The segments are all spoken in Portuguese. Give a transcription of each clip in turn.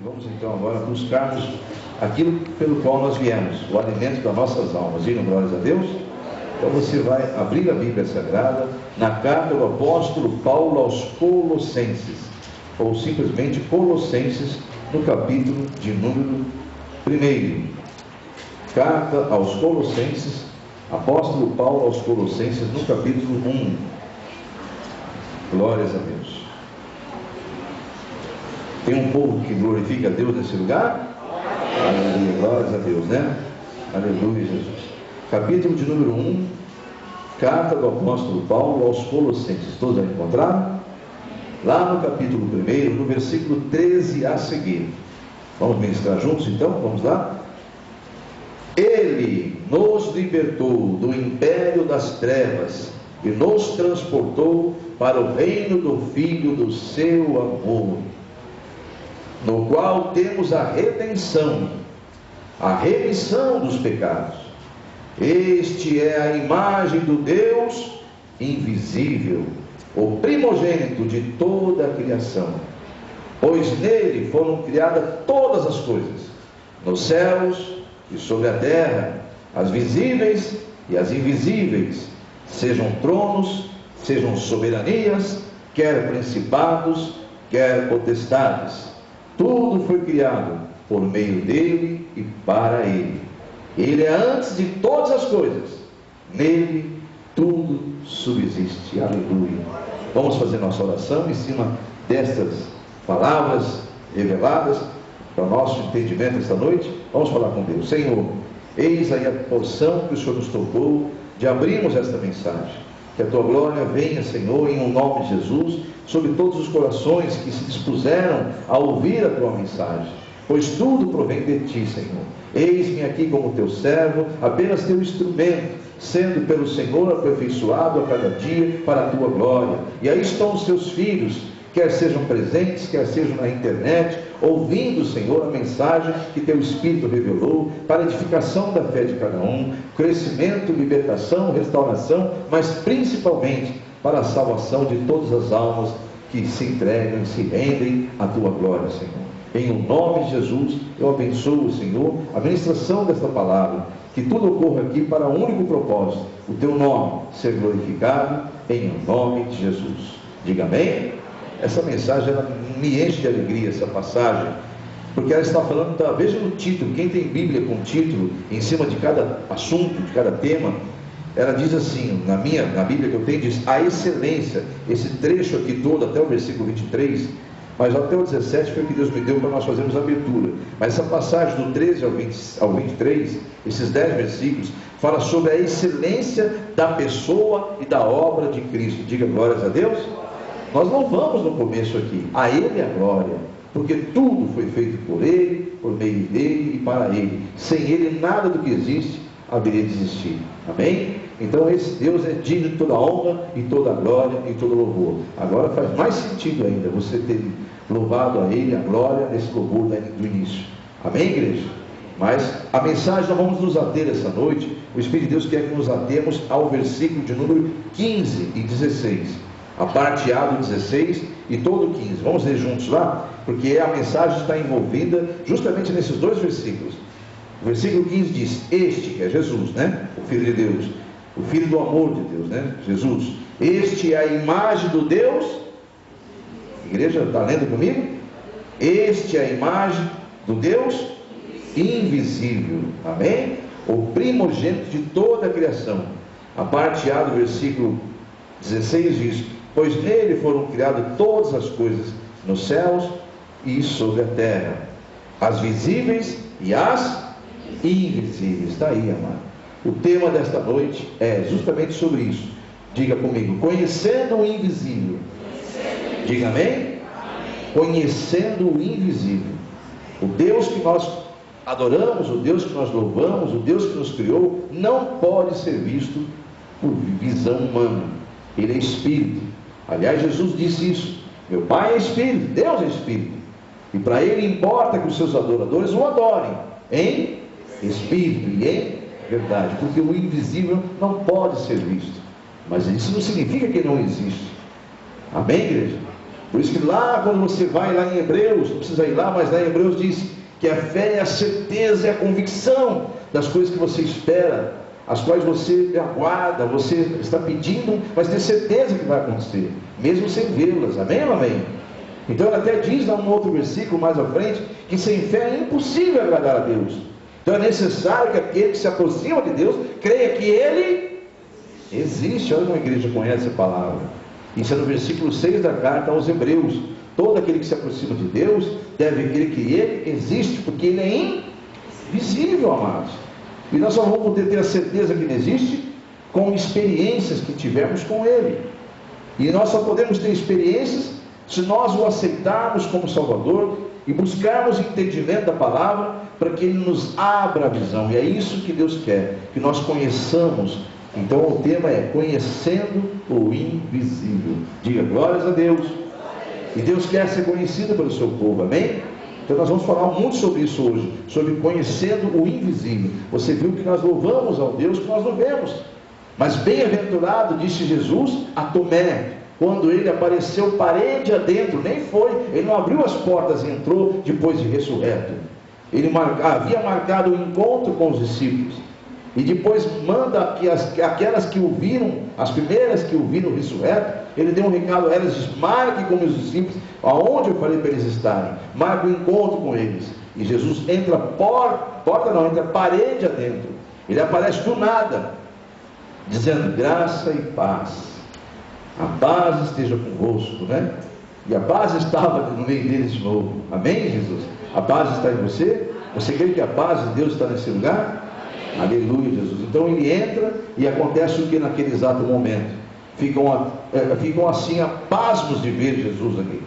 Vamos então agora buscarmos aquilo pelo qual nós viemos, o alimento das nossas almas. Digam glórias a Deus. Então você vai abrir a Bíblia Sagrada na carta do apóstolo Paulo aos Colossenses, ou simplesmente Colossenses, no capítulo de número 1. Carta aos Colossenses, apóstolo Paulo aos Colossenses, no capítulo 1. Glórias a Deus. Tem um povo que glorifica a Deus nesse lugar? Aleluia, glórias a Deus, né? Aleluia, Jesus. Capítulo de número 1, carta do apóstolo Paulo aos Colossenses. Todos já encontraram? Lá no capítulo 1, no versículo 13 a seguir. Vamos ministrar juntos então? Vamos lá? Ele nos libertou do império das trevas e nos transportou para o reino do Filho do seu amor, no qual temos a redenção, a remissão dos pecados. Este é a imagem do Deus invisível, o primogênito de toda a criação, pois nele foram criadas todas as coisas, nos céus e sobre a terra, as visíveis e as invisíveis, sejam tronos, sejam soberanias, quer principados, quer potestades. Tudo foi criado por meio dele e para ele. Ele é antes de todas as coisas. Nele tudo subsiste. Aleluia. Vamos fazer nossa oração em cima destas palavras reveladas para o nosso entendimento esta noite. Vamos falar com Deus. Senhor, eis aí a porção que o Senhor nos tocou de abrirmos esta mensagem. Que a tua glória venha, Senhor, em nome de Jesus, sobre todos os corações que se dispuseram a ouvir a tua mensagem, pois tudo provém de ti, Senhor. Eis-me aqui como teu servo, apenas teu instrumento, sendo pelo Senhor aperfeiçoado a cada dia para a tua glória. E aí estão os teus filhos, quer sejam presentes, quer sejam na internet, ouvindo, Senhor, a mensagem que teu Espírito revelou, para a edificação da fé de cada um, crescimento, libertação, restauração, mas principalmente para a salvação de todas as almas que se entregam e se rendem à tua glória, Senhor. Em o nome de Jesus, eu abençoo, Senhor, a ministração desta palavra, que tudo ocorra aqui para um único propósito, o teu nome ser glorificado, em o nome de Jesus. Diga amém. Essa mensagem, ela me enche de alegria, essa passagem, porque ela está falando, veja no título, quem tem Bíblia com título, em cima de cada assunto, de cada tema, ela diz assim, na Bíblia que eu tenho, diz, a excelência. Esse trecho aqui todo, até o versículo 23, mas até o 17 foi o que Deus me deu para nós fazermos a abertura. Mas essa passagem do 13 ao 23, esses 10 versículos, fala sobre a excelência da pessoa e da obra de Cristo. Diga glórias a Deus. Nós não vamos no começo aqui, a Ele a glória, porque tudo foi feito por Ele, por meio dEle e para Ele. Sem Ele nada do que existe haveria de existir. Amém? Então esse Deus é digno de toda a honra e toda a glória e todo louvor. Agora faz mais sentido ainda você ter louvado a Ele a glória nesse louvor do início. Amém, igreja? Mas a mensagem nós vamos nos ater essa noite. O Espírito de Deus quer que nos atemos ao versículo de número 15 e 16. A parte A do 16 e todo o 15. Vamos ler juntos lá? Porque a mensagem está envolvida justamente nesses dois versículos. O versículo 15 diz, este, que é Jesus, né? O Filho de Deus, o Filho do amor de Deus, né? Jesus. Este é a imagem do Deus. Igreja, está lendo comigo? Este é a imagem do Deus invisível. Amém? O primogênito de toda a criação. A parte A do versículo 16 diz, pois nele foram criadas todas as coisas, nos céus e sobre a terra, as visíveis e as invisíveis. Está aí, amado. O tema desta noite é justamente sobre isso. Diga comigo, conhecendo o invisível. Diga amém? Conhecendo o invisível. O Deus que nós adoramos, o Deus que nós louvamos, o Deus que nos criou, não pode ser visto por visão humana. Ele é Espírito. Aliás, Jesus disse isso. Meu Pai é Espírito, Deus é Espírito. E para Ele importa que os seus adoradores o adorem em Espírito e em verdade. Porque o invisível não pode ser visto. Mas isso não significa que não existe. Amém, igreja? Por isso que lá, quando você vai lá em Hebreus, não precisa ir lá, mas lá em Hebreus diz que a fé é a certeza, é a convicção das coisas que você espera, as quais você aguarda, você está pedindo, mas tem certeza que vai acontecer, mesmo sem vê-las. Amém ou amém? Então ele até diz lá num outro versículo mais à frente, que sem fé é impossível agradar a Deus. Então é necessário que aquele que se aproxima de Deus creia que Ele existe. Olha como a igreja conhece a palavra. Isso é no versículo 6 da carta aos Hebreus. Todo aquele que se aproxima de Deus deve crer que Ele existe, porque Ele é invisível, amados. E nós só vamos poder ter a certeza que Ele existe com experiências que tivemos com Ele. E nós só podemos ter experiências se nós o aceitarmos como Salvador e buscarmos entendimento da palavra, para que Ele nos abra a visão. E é isso que Deus quer, que nós conheçamos. Então o tema é conhecendo o invisível. Diga glórias a Deus. E Deus quer ser conhecido pelo seu povo, amém? Então nós vamos falar muito sobre isso hoje, sobre conhecendo o invisível. Você viu que nós louvamos ao Deus que nós não vemos. Mas bem-aventurado, disse Jesus a Tomé, quando ele apareceu parede adentro, nem foi, ele não abriu as portas e entrou depois de ressurreto. Ele havia marcado um encontro com os discípulos, e depois manda que aquelas que o viram, as primeiras que o viram ressurreto, ele deu um recado a elas, diz: marque com os discípulos, aonde eu falei para eles estarem, marque um encontro com eles. E Jesus entra entra parede adentro, ele aparece do nada, dizendo: graça e paz, a paz esteja convosco, né? E a paz estava no meio deles de novo. Amém, Jesus? A paz está em você? Você crê que a paz de Deus está nesse lugar? Amém. Aleluia, Jesus. Então ele entra e acontece o que naquele exato momento? Ficam assim pasmos de ver Jesus aqui.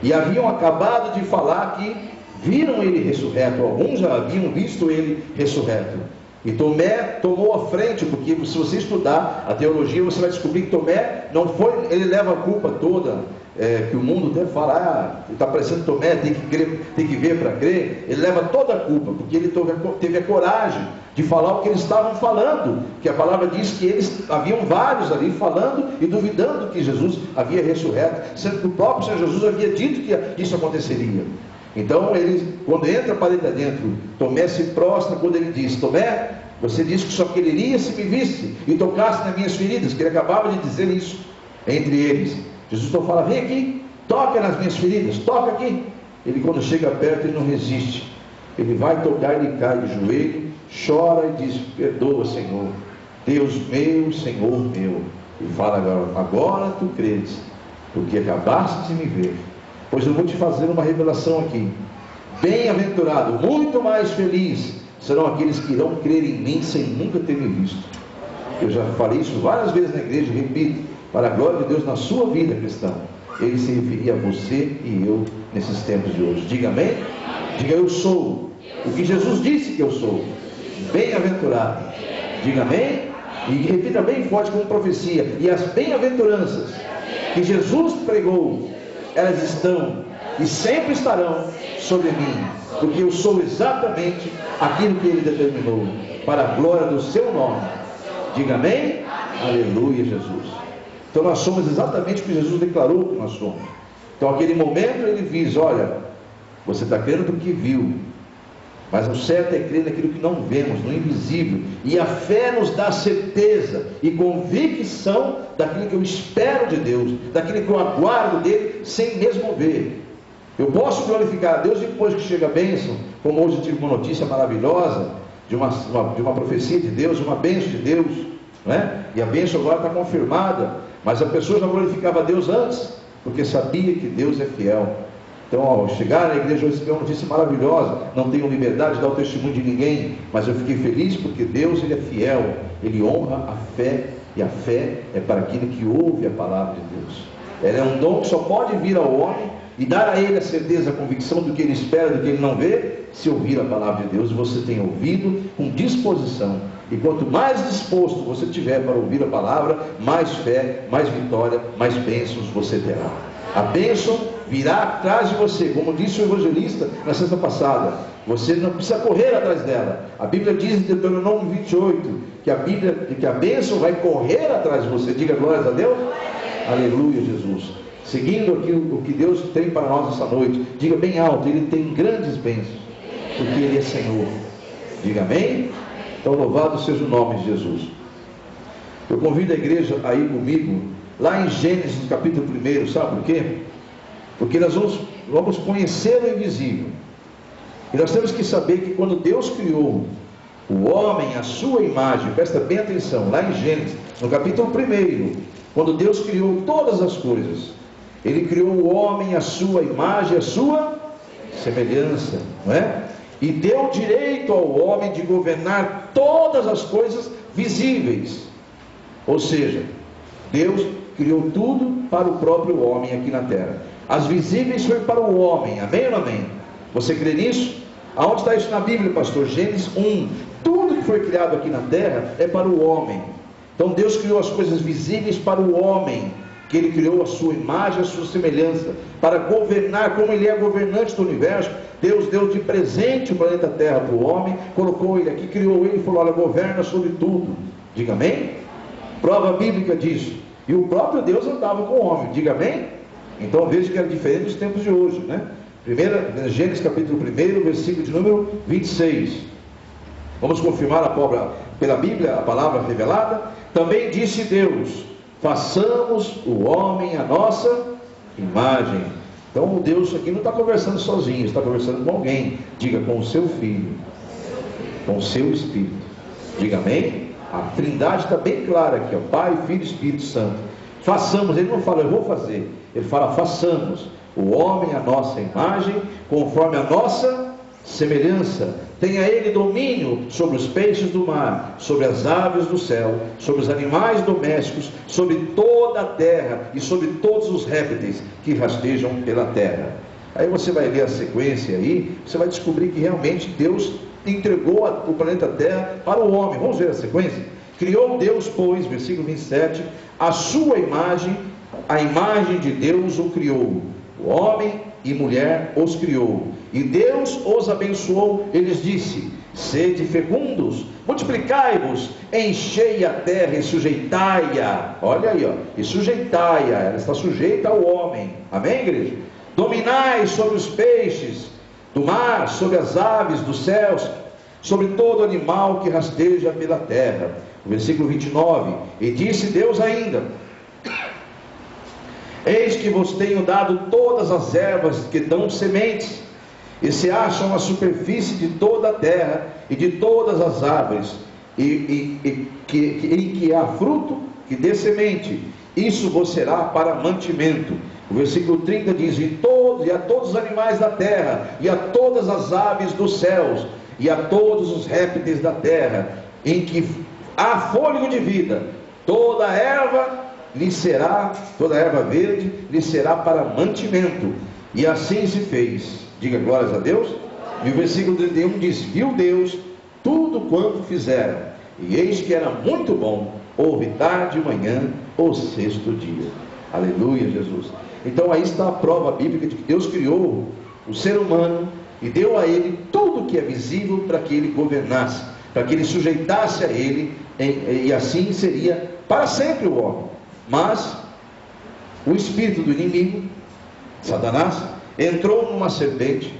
E haviam acabado de falar que viram ele ressurreto. Alguns já haviam visto ele ressurreto. E Tomé tomou a frente, porque se você estudar a teologia, você vai descobrir que Tomé não foi, ele leva a culpa toda, que o mundo deve falar, está parecendo Tomé, tem que ver para crer. Ele leva toda a culpa, porque ele teve a coragem de falar o que eles estavam falando, que a palavra diz que haviam vários ali falando e duvidando que Jesus havia ressurreto, sendo que o próprio Senhor Jesus havia dito que isso aconteceria. Então ele, quando entra para dentro adentro, Tomé se prostra quando ele diz: Tomé, você disse que só quereria se me visse e tocasse nas minhas feridas, que ele acabava de dizer isso entre eles. Jesus então fala: vem aqui, toca nas minhas feridas, toca aqui. Ele, quando chega perto, ele não resiste, ele vai tocar, ele cai de joelho, chora e diz: perdoa, Senhor, Deus meu, Senhor meu. E fala: agora tu credes, porque acabaste de me ver. Pois eu vou te fazer uma revelação aqui. Bem-aventurado, muito mais feliz serão aqueles que irão crer em mim sem nunca ter me visto. Eu já falei isso várias vezes na igreja, repito, para a glória de Deus na sua vida cristã. Ele se referia a você e eu nesses tempos de hoje. Diga amém? Diga: eu sou o que Jesus disse que eu sou. Bem-aventurado. Diga amém? E repita bem forte como profecia: e as bem-aventuranças que Jesus pregou, elas estão e sempre estarão sobre mim, porque eu sou exatamente aquilo que Ele determinou, para a glória do seu nome. Diga amém? Aleluia, Jesus. Então nós somos exatamente o que Jesus declarou que nós somos. Então aquele momento ele diz: olha, você está crendo do que viu, mas o certo é crer naquilo que não vemos, no invisível. E a fé nos dá certeza e convicção daquilo que eu espero de Deus, daquilo que eu aguardo dele, sem mesmo ver. Eu posso glorificar a Deus depois que chega a bênção, como hoje eu tive uma notícia maravilhosa, de uma profecia de Deus, uma bênção de Deus, né? E a bênção agora está confirmada, mas a pessoa já glorificava a Deus antes, porque sabia que Deus é fiel. Então, ao chegar na igreja, eu recebi uma notícia maravilhosa. Não tenho liberdade de dar o testemunho de ninguém, mas eu fiquei feliz porque Deus, Ele é fiel, Ele honra a fé, e a fé é para aquele que ouve a palavra de Deus. Ela é um dom que só pode vir ao homem e dar a ele a certeza, a convicção do que ele espera, do que ele não vê, se ouvir a palavra de Deus. E você tem ouvido com disposição, e quanto mais disposto você tiver para ouvir a palavra, mais fé, mais vitória, mais bênçãos você terá. A bênção virá atrás de você, como disse o evangelista na sexta passada. Você não precisa correr atrás dela. A Bíblia diz em Deuteronômio 28 que a bênção vai correr atrás de você. Diga glórias a Deus. Aleluia, Jesus. seguindo aqui o que Deus tem para nós essa noite, diga bem alto: Ele tem grandes bênçãos, porque Ele é Senhor. Diga amém? Então louvado seja o nome de Jesus. Eu convido a igreja a ir comigo lá em Gênesis capítulo 1, sabe por quê? Porque nós vamos conhecer o invisível. E nós temos que saber que quando Deus criou o homem à sua imagem, presta bem atenção, lá em Gênesis, no capítulo 1, quando Deus criou todas as coisas, Ele criou o homem à sua imagem, à sua semelhança, não é? E deu direito ao homem de governar todas as coisas visíveis. Ou seja, Deus criou tudo para o próprio homem aqui na terra. As visíveis foi para o homem, amém ou não amém? Você crê nisso? Aonde está isso na Bíblia, pastor? Gênesis 1. Tudo que foi criado aqui na terra é para o homem. Então Deus criou as coisas visíveis para o homem, que Ele criou a sua imagem, a sua semelhança, para governar, como Ele é governante do universo. Deus deu de presente o planeta Terra para o homem, colocou ele aqui, criou ele e falou: olha, governa sobre tudo. Diga amém? Prova bíblica disso. E o próprio Deus andava com o homem, diga amém? Então veja que era diferente dos tempos de hoje, né? Gênesis capítulo 1, versículo de número 26. Vamos confirmar pela Bíblia, a palavra revelada. Também disse Deus: façamos o homem à nossa imagem. Então o Deus aqui não está conversando sozinho, está conversando com alguém. Diga: com o seu filho, com o seu Espírito. Diga amém? A trindade está bem clara aqui, ó, Pai, Filho e Espírito Santo. Façamos, ele não fala eu vou fazer, ele fala façamos o homem à nossa imagem, conforme a nossa semelhança. Tenha ele domínio sobre os peixes do mar, sobre as aves do céu, sobre os animais domésticos, sobre toda a terra e sobre todos os répteis que rastejam pela terra. Aí você vai ler a sequência aí, você vai descobrir que realmente Deus entregou o planeta Terra para o homem. Vamos ver a sequência? Criou Deus, pois, versículo 27, a sua imagem, a imagem de Deus o criou, o homem e mulher os criou, e Deus os abençoou. Eles disse: sede fecundos, multiplicai-vos, enchei a terra e sujeitai-a. Olha aí, ó, e sujeitai-a, ela está sujeita ao homem, amém, igreja? Dominai sobre os peixes do mar, sobre as aves dos céus, sobre todo animal que rasteja pela terra. Versículo 29, e disse Deus ainda: eis que vos tenho dado todas as ervas que dão sementes, e se acham na superfície de toda a terra, e de todas as árvores, em que há fruto que dê semente, isso vos será para mantimento. O versículo 30 diz: e a todos os animais da terra, e a todas as aves dos céus, e a todos os répteis da terra, em que há fôlego de vida, toda erva verde lhe será para mantimento. E assim se fez. Diga glórias a Deus. E o versículo 31 diz: viu Deus tudo quanto fizeram, e eis que era muito bom. Houve tarde e manhã o sexto dia. Aleluia, Jesus. Então aí está a prova bíblica de que Deus criou o ser humano e deu a ele tudo que é visível para que ele governasse, para que ele sujeitasse a ele, e assim seria para sempre o homem. Mas o espírito do inimigo, Satanás, entrou numa serpente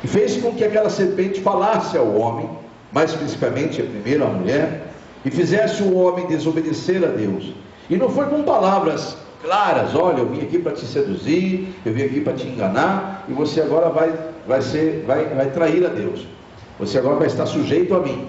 e fez com que aquela serpente falasse ao homem, mais especificamente primeiro à mulher, e fizesse o homem desobedecer a Deus. E não foi com palavras claras: olha, eu vim aqui para te seduzir, eu vim aqui para te enganar, e você agora vai trair a Deus, você agora vai estar sujeito a mim.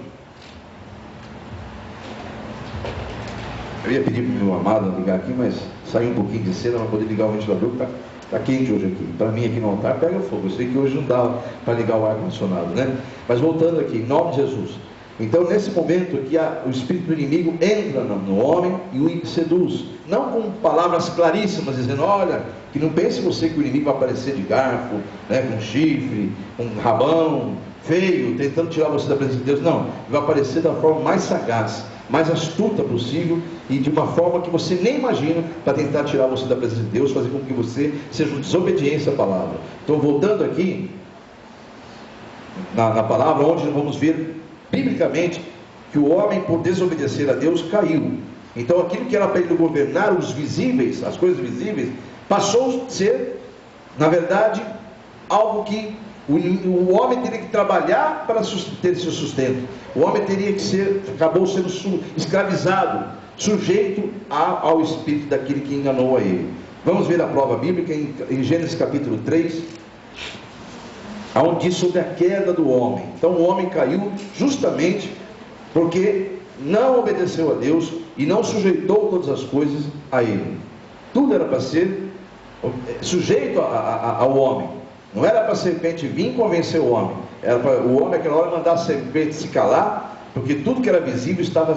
Eu ia pedir para o meu amado ligar aqui, mas saiu um pouquinho de cena para poder ligar o ventilador, porque está quente hoje aqui. Para mim aqui no altar pega fogo. Eu sei que hoje não dá para ligar o ar-condicionado, né? Mas voltando aqui, em nome de Jesus. Então nesse momento que o espírito do inimigo entra no homem e o seduz, não com palavras claríssimas, dizendo: olha, que não pense você que o inimigo vai aparecer de garfo, né, com chifre, com rabão, feio, tentando tirar você da presença de Deus. Não, ele vai aparecer da forma mais sagaz, mais astuta possível, e de uma forma que você nem imagina, para tentar tirar você da presença de Deus, fazer com que você seja um desobediência à palavra. Então voltando aqui na palavra, onde nós vamos ver biblicamente que o homem, por desobedecer a Deus, caiu. Então aquilo que era para ele governar, os visíveis, as coisas visíveis, passou a ser, na verdade, algo que o homem teria que trabalhar para ter seu sustento. O homem teria que ser, acabou sendo escravizado, sujeito ao espírito daquele que enganou a ele. Vamos ver a prova bíblica em Gênesis capítulo 3, onde diz sobre a queda do homem. Então o homem caiu justamente porque não obedeceu a Deus e não sujeitou todas as coisas a ele. Tudo era para ser sujeito ao homem. Não era para a serpente vir convencer o homem. Era para o homem naquela hora mandar a serpente se calar, porque tudo que era visível estava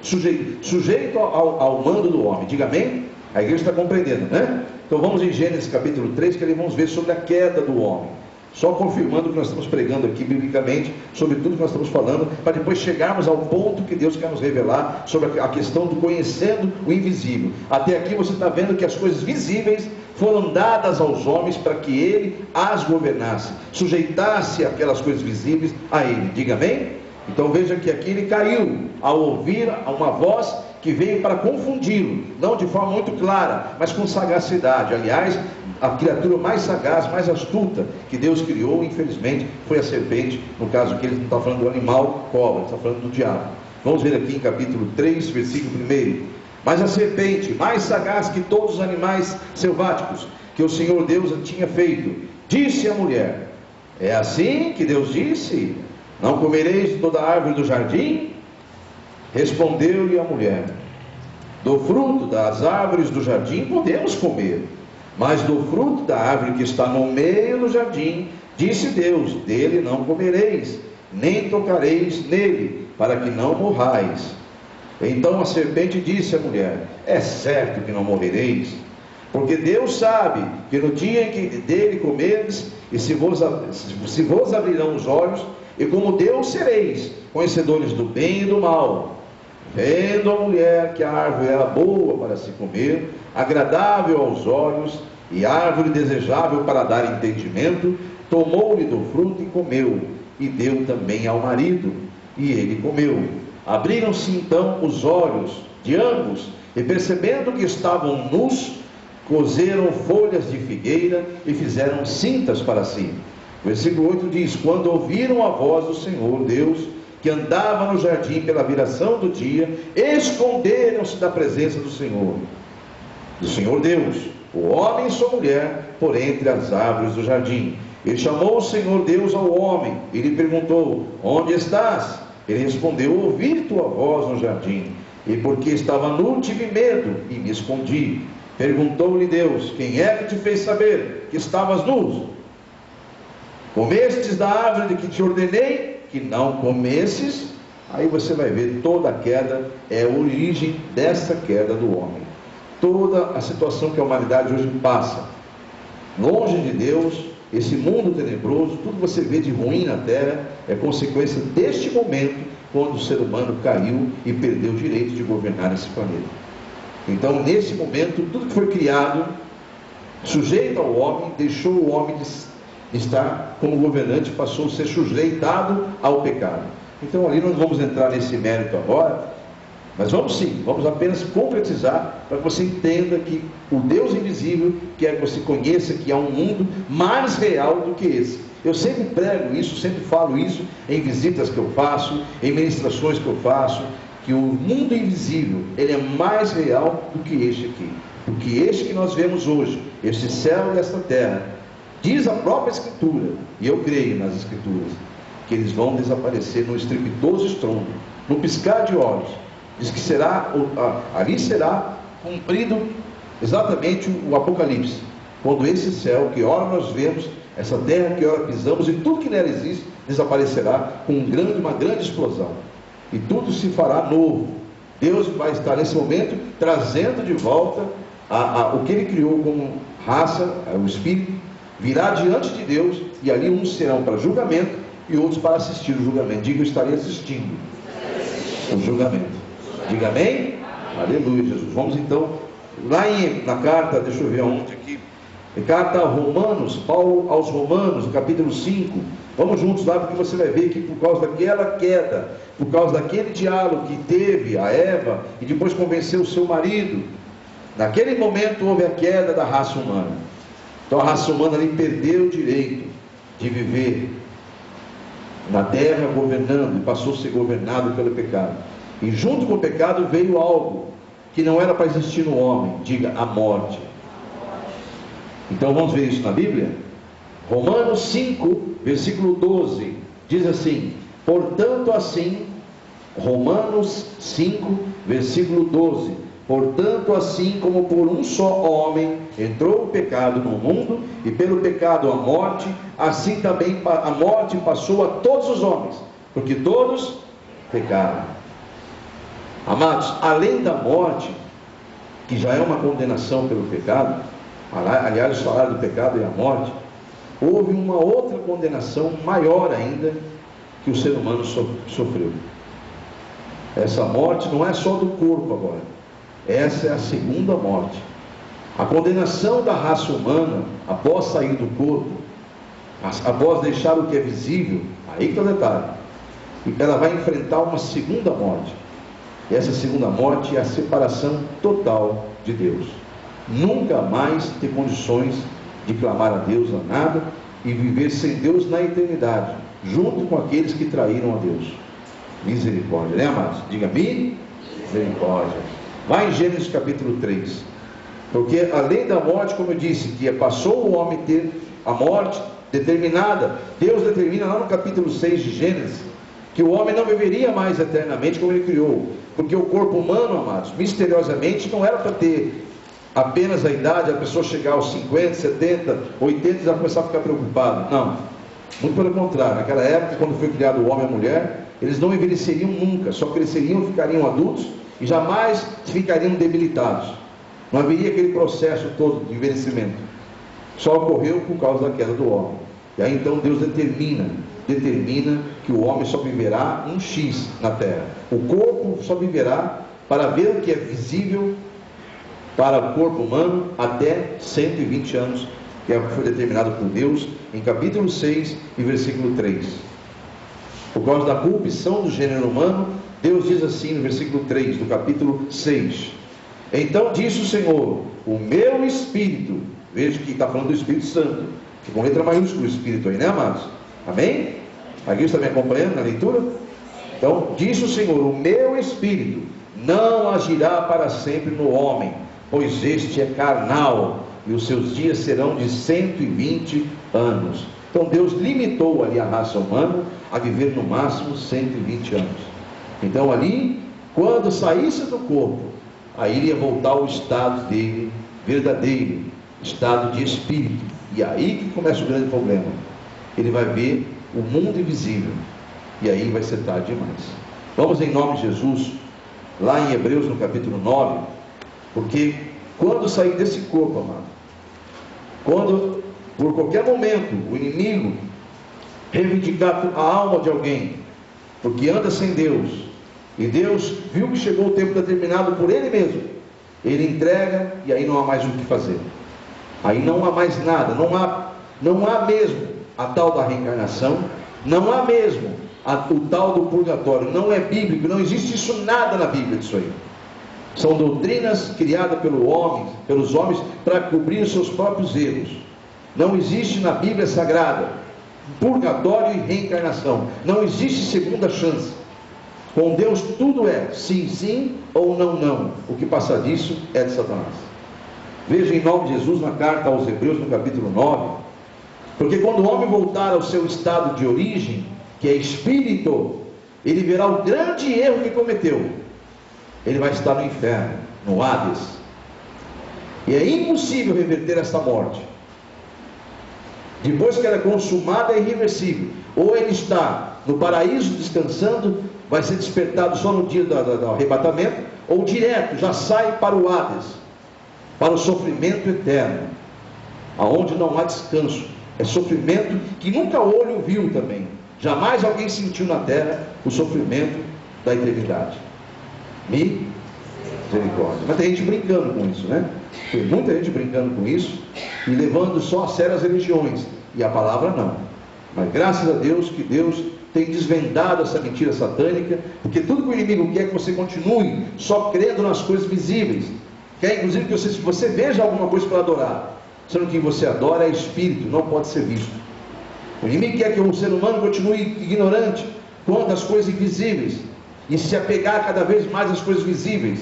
sujeito ao mando do homem. Diga amém? A igreja está compreendendo, né? Então vamos em Gênesis capítulo 3, que ali vamos ver sobre a queda do homem. Só confirmando o que nós estamos pregando aqui biblicamente, sobre tudo que nós estamos falando, para depois chegarmos ao ponto que Deus quer nos revelar sobre a questão do conhecendo o invisível. Até aqui você está vendo que as coisas visíveis foram dadas aos homens para que ele as governasse, sujeitasse aquelas coisas visíveis a ele. Diga amém? Então veja que aqui ele caiu ao ouvir uma voz que veio para confundi-lo, não de forma muito clara, mas com sagacidade. Aliás, a criatura mais sagaz, mais astuta que Deus criou, infelizmente, foi a serpente. No caso aqui, ele não está falando do animal cobra, ele está falando do diabo. Vamos ver aqui em capítulo 3, versículo 1. Mas a serpente, mais sagaz que todos os animais selváticos que o Senhor Deus tinha feito, disse à mulher: é assim que Deus disse: não comereis de toda a árvore do jardim? Respondeu-lhe a mulher: do fruto das árvores do jardim podemos comer, mas do fruto da árvore que está no meio do jardim, disse Deus: dele não comereis, nem tocareis nele, para que não morrais. Então a serpente disse à mulher: é certo que não morrereis, porque Deus sabe que no dia em que dele comerdes, se vos abrirão os olhos, e como Deus sereis conhecedores do bem e do mal. Vendo a mulher que a árvore era boa para se comer, agradável aos olhos, e árvore desejável para dar entendimento, tomou-lhe do fruto e comeu, e deu também ao marido, e ele comeu. Abriram-se então os olhos de ambos, e percebendo que estavam nus, cozeram folhas de figueira e fizeram cintas para si. Versículo 8 diz: quando ouviram a voz do Senhor Deus, que andava no jardim pela viração do dia, esconderam-se da presença do Senhor Deus, o homem e sua mulher, por entre as árvores do jardim. Ele chamou o Senhor Deus ao homem e lhe perguntou: onde estás? Ele respondeu: ouvi tua voz no jardim, e porque estava nu tive medo e me escondi. Perguntou-lhe Deus: quem é que te fez saber que estavas nu? Comestes da árvore de que te ordenei que não comesses? Aí você vai ver, toda a queda é a origem dessa queda do homem. Toda a situação que a humanidade hoje passa, longe de Deus, esse mundo tenebroso, tudo que você vê de ruim na terra, é consequência deste momento, quando o ser humano caiu e perdeu o direito de governar esse planeta. Então, nesse momento, tudo que foi criado, sujeito ao homem, deixou o homem de estar como governante, passou a ser sujeitado ao pecado. Então ali não vamos entrar nesse mérito agora, mas vamos apenas concretizar, para que você entenda que o Deus invisível quer que você conheça que há um mundo mais real do que esse. Eu sempre prego isso, sempre falo isso em visitas que eu faço, em ministrações que eu faço, que o mundo invisível, ele é mais real do que este aqui, do que este que nós vemos hoje, este céu e esta terra. Diz a própria Escritura, e eu creio nas Escrituras, que eles vão desaparecer no estrepitoso estrondo, no piscar de olhos. Diz que ali será cumprido exatamente o Apocalipse, quando esse céu que ora nós vemos, essa terra que ora pisamos, e tudo que nela existe, desaparecerá com uma grande explosão, e tudo se fará novo. Deus vai estar nesse momento trazendo de volta o que Ele criou como raça, o Espírito, virá diante de Deus, e ali uns serão para julgamento e outros para assistir o julgamento. Diga: eu estarei assistindo o julgamento. Diga amém? Aleluia, Jesus. Vamos então lá na carta, deixa eu ver aonde aqui, carta a Romanos, Paulo aos Romanos, no capítulo 5, Vamos juntos lá, porque você vai ver que por causa daquela queda, por causa daquele diálogo que teve a Eva, e depois convenceu o seu marido, naquele momento houve a queda da raça humana. Então a raça humana ali perdeu o direito de viver na terra governando, e passou a ser governado pelo pecado. E junto com o pecado veio algo que não era para existir no homem, diga, a morte. Então vamos ver isso na Bíblia? Romanos 5, versículo 12, diz assim: portanto assim, Romanos 5, versículo 12, portanto assim como por um só homem entrou o pecado no mundo, e pelo pecado a morte, assim também a morte passou a todos os homens, porque todos pecaram. Amados, além da morte, que já é uma condenação pelo pecado, aliás o salário do pecado é a morte, houve uma outra condenação maior ainda que o ser humano sofreu. Essa morte não é só do corpo agora, essa é a segunda morte. A condenação da raça humana, após sair do corpo, após deixar o que é visível, aí que está o detalhe, ela vai enfrentar uma segunda morte. E essa segunda morte é a separação total de Deus. Nunca mais ter condições de clamar a Deus a nada e viver sem Deus na eternidade, junto com aqueles que traíram a Deus. Misericórdia, né, amados? Diga misericórdia. Vai em Gênesis capítulo 3. Porque além da morte, como eu disse, que passou o homem ter a morte determinada, Deus determina lá no capítulo 6 de Gênesis, que o homem não viveria mais eternamente como ele criou. Porque o corpo humano, amados, misteriosamente não era para ter apenas a idade, a pessoa chegar aos 50, 70, 80 e já começar a ficar preocupado. Não, muito pelo contrário. Naquela época, quando foi criado o homem e a mulher, eles não envelheceriam nunca, só cresceriam, ficariam adultos e jamais ficariam debilitados. Não haveria aquele processo todo de envelhecimento. Só ocorreu por causa da queda do homem. E aí então Deus determina que o homem só viverá um X na terra. O corpo só viverá para ver o que é visível para o corpo humano até 120 anos, que foi determinado por Deus em capítulo 6 e versículo 3. Por causa da corrupção do gênero humano, Deus diz assim no versículo 3 do capítulo 6: então disse o Senhor, o meu Espírito, veja que está falando do Espírito Santo, que com letra maiúscula o Espírito aí, né, amados? Amém? Aqui está me acompanhando na leitura? Então, disse o Senhor, o meu Espírito não agirá para sempre no homem, pois este é carnal, e os seus dias serão de 120 anos. Então Deus limitou ali a raça humana a viver no máximo 120 anos. Então ali, quando saísse do corpo, aí iria voltar ao estado dele verdadeiro, estado de espírito. E aí que começa o grande problema. Ele vai ver o mundo invisível, e aí vai ser tarde demais. Vamos em nome de Jesus lá em Hebreus no capítulo 9, porque quando sair desse corpo, amado, quando por qualquer momento o inimigo reivindicar a alma de alguém, porque anda sem Deus, e Deus viu que chegou o tempo determinado por Ele mesmo, Ele entrega, e aí não há mais o que fazer. Aí não há mais nada, não há mesmo a tal da reencarnação, não há mesmo o tal do purgatório, não é bíblico, não existe isso nada na Bíblia disso aí. São doutrinas criadas pelos homens para cobrir os seus próprios erros. Não existe na Bíblia Sagrada purgatório e reencarnação, não existe segunda chance. Com Deus tudo é sim, sim ou não, não. O que passar disso é de Satanás. Veja em nome de Jesus na carta aos Hebreus no capítulo 9, porque quando o homem voltar ao seu estado de origem, que é espírito, ele verá o grande erro que cometeu. Ele vai estar no inferno, no Hades, e é impossível reverter esta morte. Depois que ela é consumada, é irreversível. Ou ele está no paraíso descansando, vai ser despertado só no dia do arrebatamento, ou direto, já sai para o Hades, para o sofrimento eterno, aonde não há descanso. É sofrimento que nunca o olho viu também. Jamais alguém sentiu na terra o sofrimento da eternidade. Misericórdia. Mas tem gente brincando com isso, né? Tem muita gente brincando com isso e levando só a sério as religiões, e a palavra não. Mas graças a Deus que Deus tem desvendado essa mentira satânica, porque tudo que o inimigo quer é que você continue só crendo nas coisas visíveis. Quer inclusive que você veja alguma coisa para adorar, sendo que você adora é espírito, não pode ser visto. O inimigo quer que o ser humano continue ignorante quanto às coisas invisíveis e se apegar cada vez mais às coisas visíveis,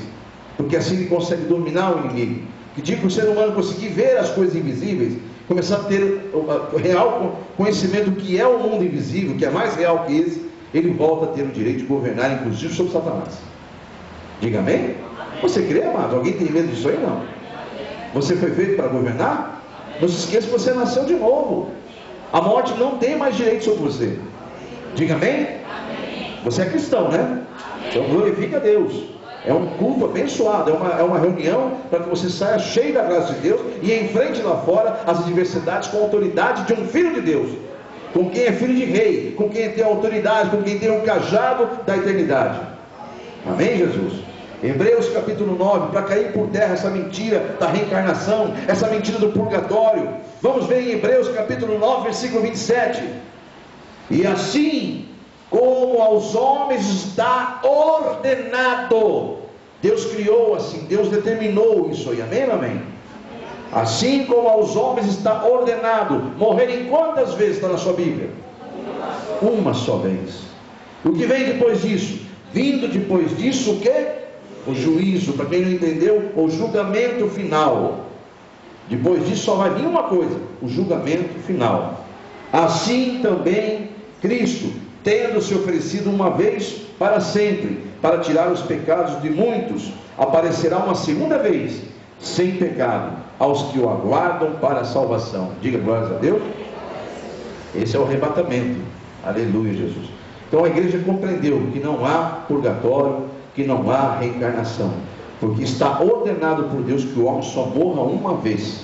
porque assim ele consegue dominar o inimigo. Que dia que o ser humano conseguir ver as coisas invisíveis, começar a ter o real conhecimento do que é o mundo invisível, que é mais real que esse, ele volta a ter o direito de governar, inclusive sobre Satanás. Diga amém? Você crê, amado? Alguém tem medo disso aí? Não. Você foi feito para governar? Não se esqueça que você nasceu de novo. A morte não tem mais direito sobre você. Diga amém? Você é cristão, né? Então glorifica a Deus. É um culto abençoado, é uma reunião para que você saia cheio da graça de Deus e enfrente lá fora as adversidades com a autoridade de um filho de Deus, com quem é filho de rei, com quem tem autoridade, com quem tem o cajado da eternidade. Amém, Jesus? Hebreus capítulo 9, para cair por terra essa mentira da reencarnação, essa mentira do purgatório. Vamos ver em Hebreus capítulo 9, versículo 27. E assim como aos homens está ordenado, Deus criou assim, Deus determinou isso aí, amém, amém? Assim como aos homens está ordenado morrerem, quantas vezes está na sua Bíblia? Uma só vez. O que vem depois disso? Vindo depois disso o que? O juízo. Para quem não entendeu, o julgamento final. Depois disso só vai vir uma coisa: o julgamento final. Assim também Cristo, tendo se oferecido uma vez para sempre, para tirar os pecados de muitos, aparecerá uma segunda vez, sem pecado, aos que o aguardam para a salvação. Diga glórias a Deus. Esse é o arrebatamento. Aleluia, Jesus. Então a igreja compreendeu que não há purgatório, que não há reencarnação, porque está ordenado por Deus que o homem só morra uma vez,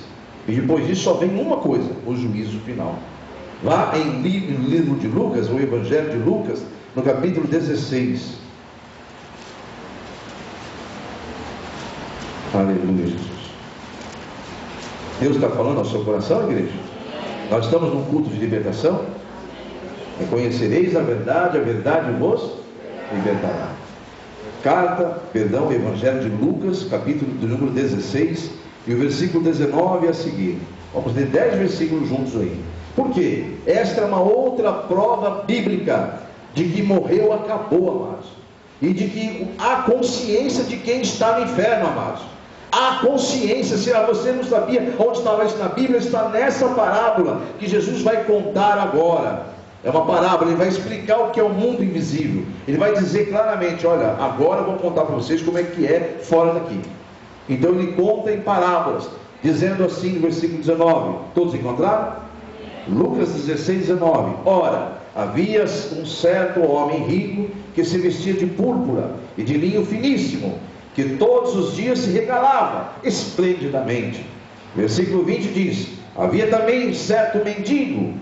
e depois disso só vem uma coisa: o juízo final. Lá no livro de Lucas, o Evangelho de Lucas, no capítulo 16. Aleluia, Jesus. Deus está falando ao seu coração, igreja? Nós estamos num culto de libertação. Reconhecereis a verdade vos libertará. Evangelho de Lucas, capítulo do número 16, e o versículo 19 a seguir. Vamos ler 10 versículos juntos aí. Por quê? Esta é uma outra prova bíblica de que morreu, acabou, amados. E de que há consciência de quem está no inferno, amados. Há consciência. Se você não sabia onde estava isso na Bíblia, está nessa parábola que Jesus vai contar agora. É uma parábola, ele vai explicar o que é o mundo invisível. Ele vai dizer claramente: olha, agora eu vou contar para vocês como é que é fora daqui. Então ele conta em parábolas, dizendo assim no versículo 19. Todos encontraram? Lucas 16, 19. Ora, havia um certo homem rico que se vestia de púrpura e de linho finíssimo, que todos os dias se regalava esplendidamente. Versículo 20 diz: havia também um certo mendigo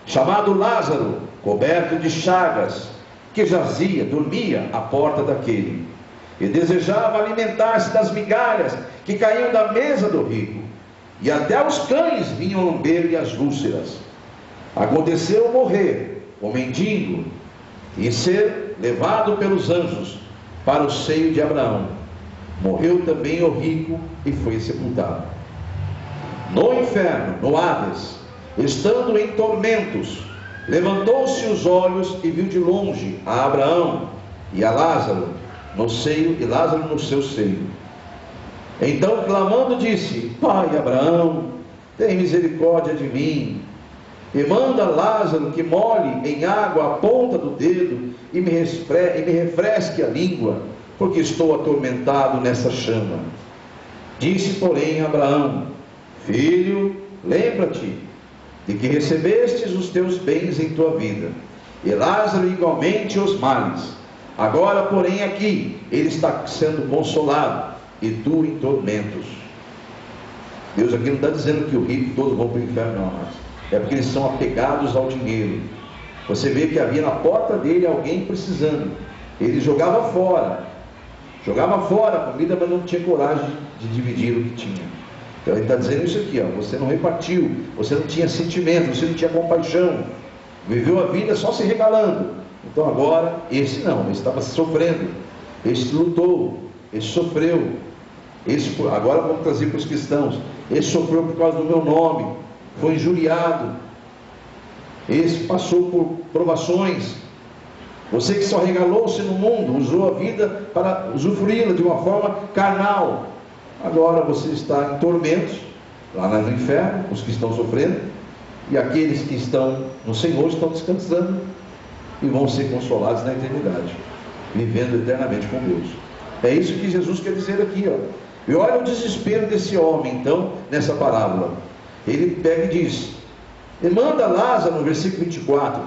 chamado Lázaro, coberto de chagas, que jazia, dormia à porta daquele, e desejava alimentar-se das migalhas que caíam da mesa do rico, e até os cães vinham lamber-lhe as úlceras. Aconteceu morrer o mendigo e ser levado pelos anjos para o seio de Abraão. Morreu também o rico e foi sepultado. No inferno, no Hades, estando em tormentos, levantou-se os olhos e viu de longe a Abraão e a Lázaro no seio, e Lázaro no seu seio. Então, clamando, disse: Pai Abraão, tem misericórdia de mim, e manda Lázaro que molhe em água a ponta do dedo e me refresque a língua, porque estou atormentado nessa chama. Disse, porém, Abraão: Filho, lembra-te de que recebestes os teus bens em tua vida, e Lázaro igualmente os males. Agora, porém, aqui ele está sendo consolado, e tu em tormentos. Deus aqui não está dizendo que o rico todos vão para o inferno, não, mas é porque eles são apegados ao dinheiro. Você vê que havia na porta dele alguém precisando. Ele jogava fora a comida, mas não tinha coragem de dividir o que tinha. Então ele está dizendo isso aqui, ó: você não repartiu, você não tinha sentimento, você não tinha compaixão. viveu a vida só se regalando. Então agora, esse não, ele estava sofrendo, esse lutou, esse sofreu, agora vamos trazer para os cristãos, esse sofreu por causa do meu nome, foi injuriado, esse passou por provações. Você que só regalou-se no mundo, usou a vida para usufruí-la de uma forma carnal, agora você está em tormentos, lá no inferno, os que estão sofrendo, e aqueles que estão no Senhor estão descansando, e vão ser consolados na eternidade, vivendo eternamente com Deus. É isso que Jesus quer dizer aqui, ó. E olha o desespero desse homem, então, nessa parábola. Ele pega e diz, e manda Lázaro, no versículo 24,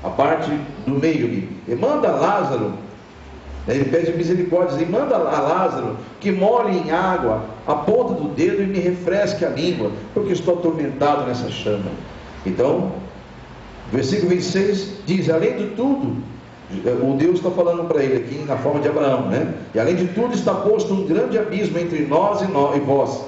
a parte do meio ali, e manda Lázaro, ele pede misericórdia, e manda a Lázaro que molhe em água a ponta do dedo e me refresque a língua, porque estou atormentado nessa chama. Então, versículo 26 diz, além de tudo, o Deus está falando para ele aqui na forma de Abraão, né? E além de tudo está posto um grande abismo entre nós e vós,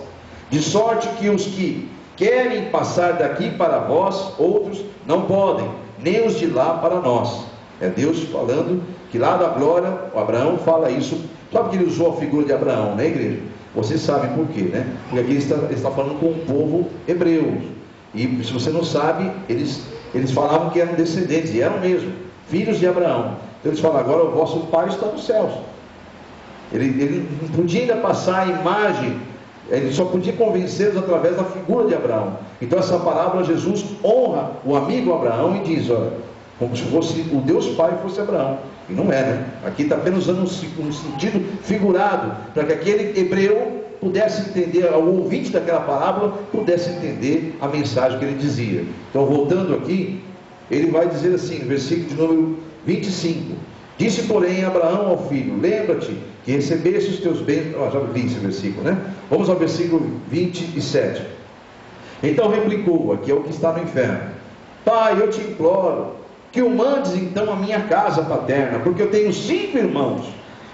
de sorte que os que querem passar daqui para vós, outros não podem, nem os de lá para nós. É Deus falando que lá da glória, o Abraão fala isso. Sabe que ele usou a figura de Abraão, né, igreja? Vocês sabem por quê, né? Porque aqui ele está falando com o povo hebreu, e se você não sabe, eles falavam que eram descendentes, e eram mesmo, filhos de Abraão. Então eles falam, agora o vosso pai está nos céus. Ele não podia ainda passar a imagem, ele só podia convencê-los através da figura de Abraão. Então essa parábola, Jesus honra o amigo Abraão e diz, olha, como se fosse o Deus Pai fosse Abraão. E não é, né? Aqui está apenas usando um sentido figurado, para que aquele hebreu pudesse entender, o ouvinte daquela parábola pudesse entender a mensagem que ele dizia. Então, voltando aqui, ele vai dizer assim, no versículo de número 25, disse porém Abraão ao filho, lembra-te que recebeste os teus bens. Já li esse versículo, né? Vamos ao versículo 27. Então replicou, aqui é o que está no inferno, pai, eu te imploro que o mandes então à minha casa paterna, porque eu tenho 5 irmãos,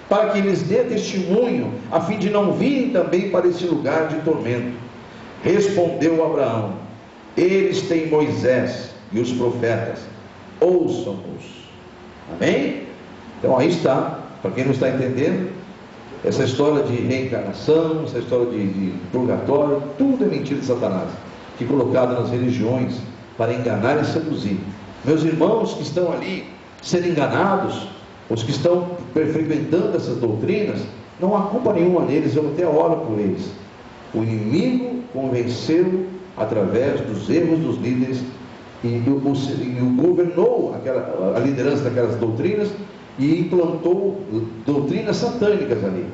para que lhes dê testemunho, a fim de não virem também para esse lugar de tormento. Respondeu Abraão, eles têm Moisés e os profetas, ouçam-os. Amém? Então aí está, para quem não está entendendo, essa história de reencarnação, essa história de purgatório, tudo é mentira de Satanás, que é colocado nas religiões para enganar e seduzir. Meus irmãos que estão ali sendo enganados, os que estão frequentando essas doutrinas, não há culpa nenhuma neles, eu até oro por eles. O inimigo convenceu através dos erros dos líderes e governou a liderança daquelas doutrinas e implantou doutrinas satânicas ali.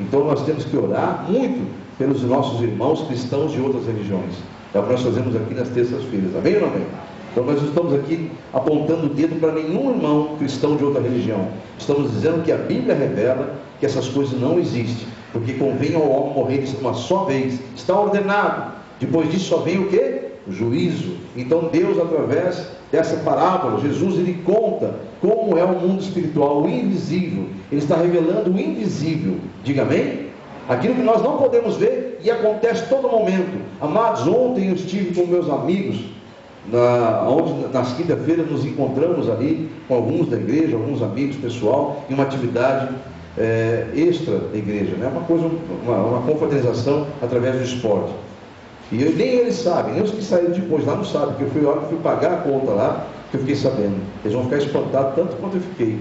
Então nós temos que orar muito pelos nossos irmãos cristãos de outras religiões. É o que nós fazemos aqui nas terças-feiras, amém ou não amém? Então nós não estamos aqui apontando o dedo para nenhum irmão cristão de outra religião. Estamos dizendo que a Bíblia revela que essas coisas não existem, porque convém ao homem morrer uma só vez, está ordenado. Depois disso só vem o quê? O juízo. Então Deus, através dessa parábola, Jesus, ele conta como é o mundo espiritual, o invisível. Ele está revelando o invisível. Diga amém? Aquilo que nós não podemos ver e acontece todo momento. Amados, ontem eu estive com meus amigos, onde nas quinta-feiras nos encontramos ali com alguns da igreja, alguns amigos, pessoal, em uma atividade extra da igreja, né? Uma confraternização através do esporte. E nem eles sabem, nem os que saíram depois lá não sabem, que eu fui pagar a conta lá, que eu fiquei sabendo. Eles vão ficar espantados tanto quanto eu fiquei.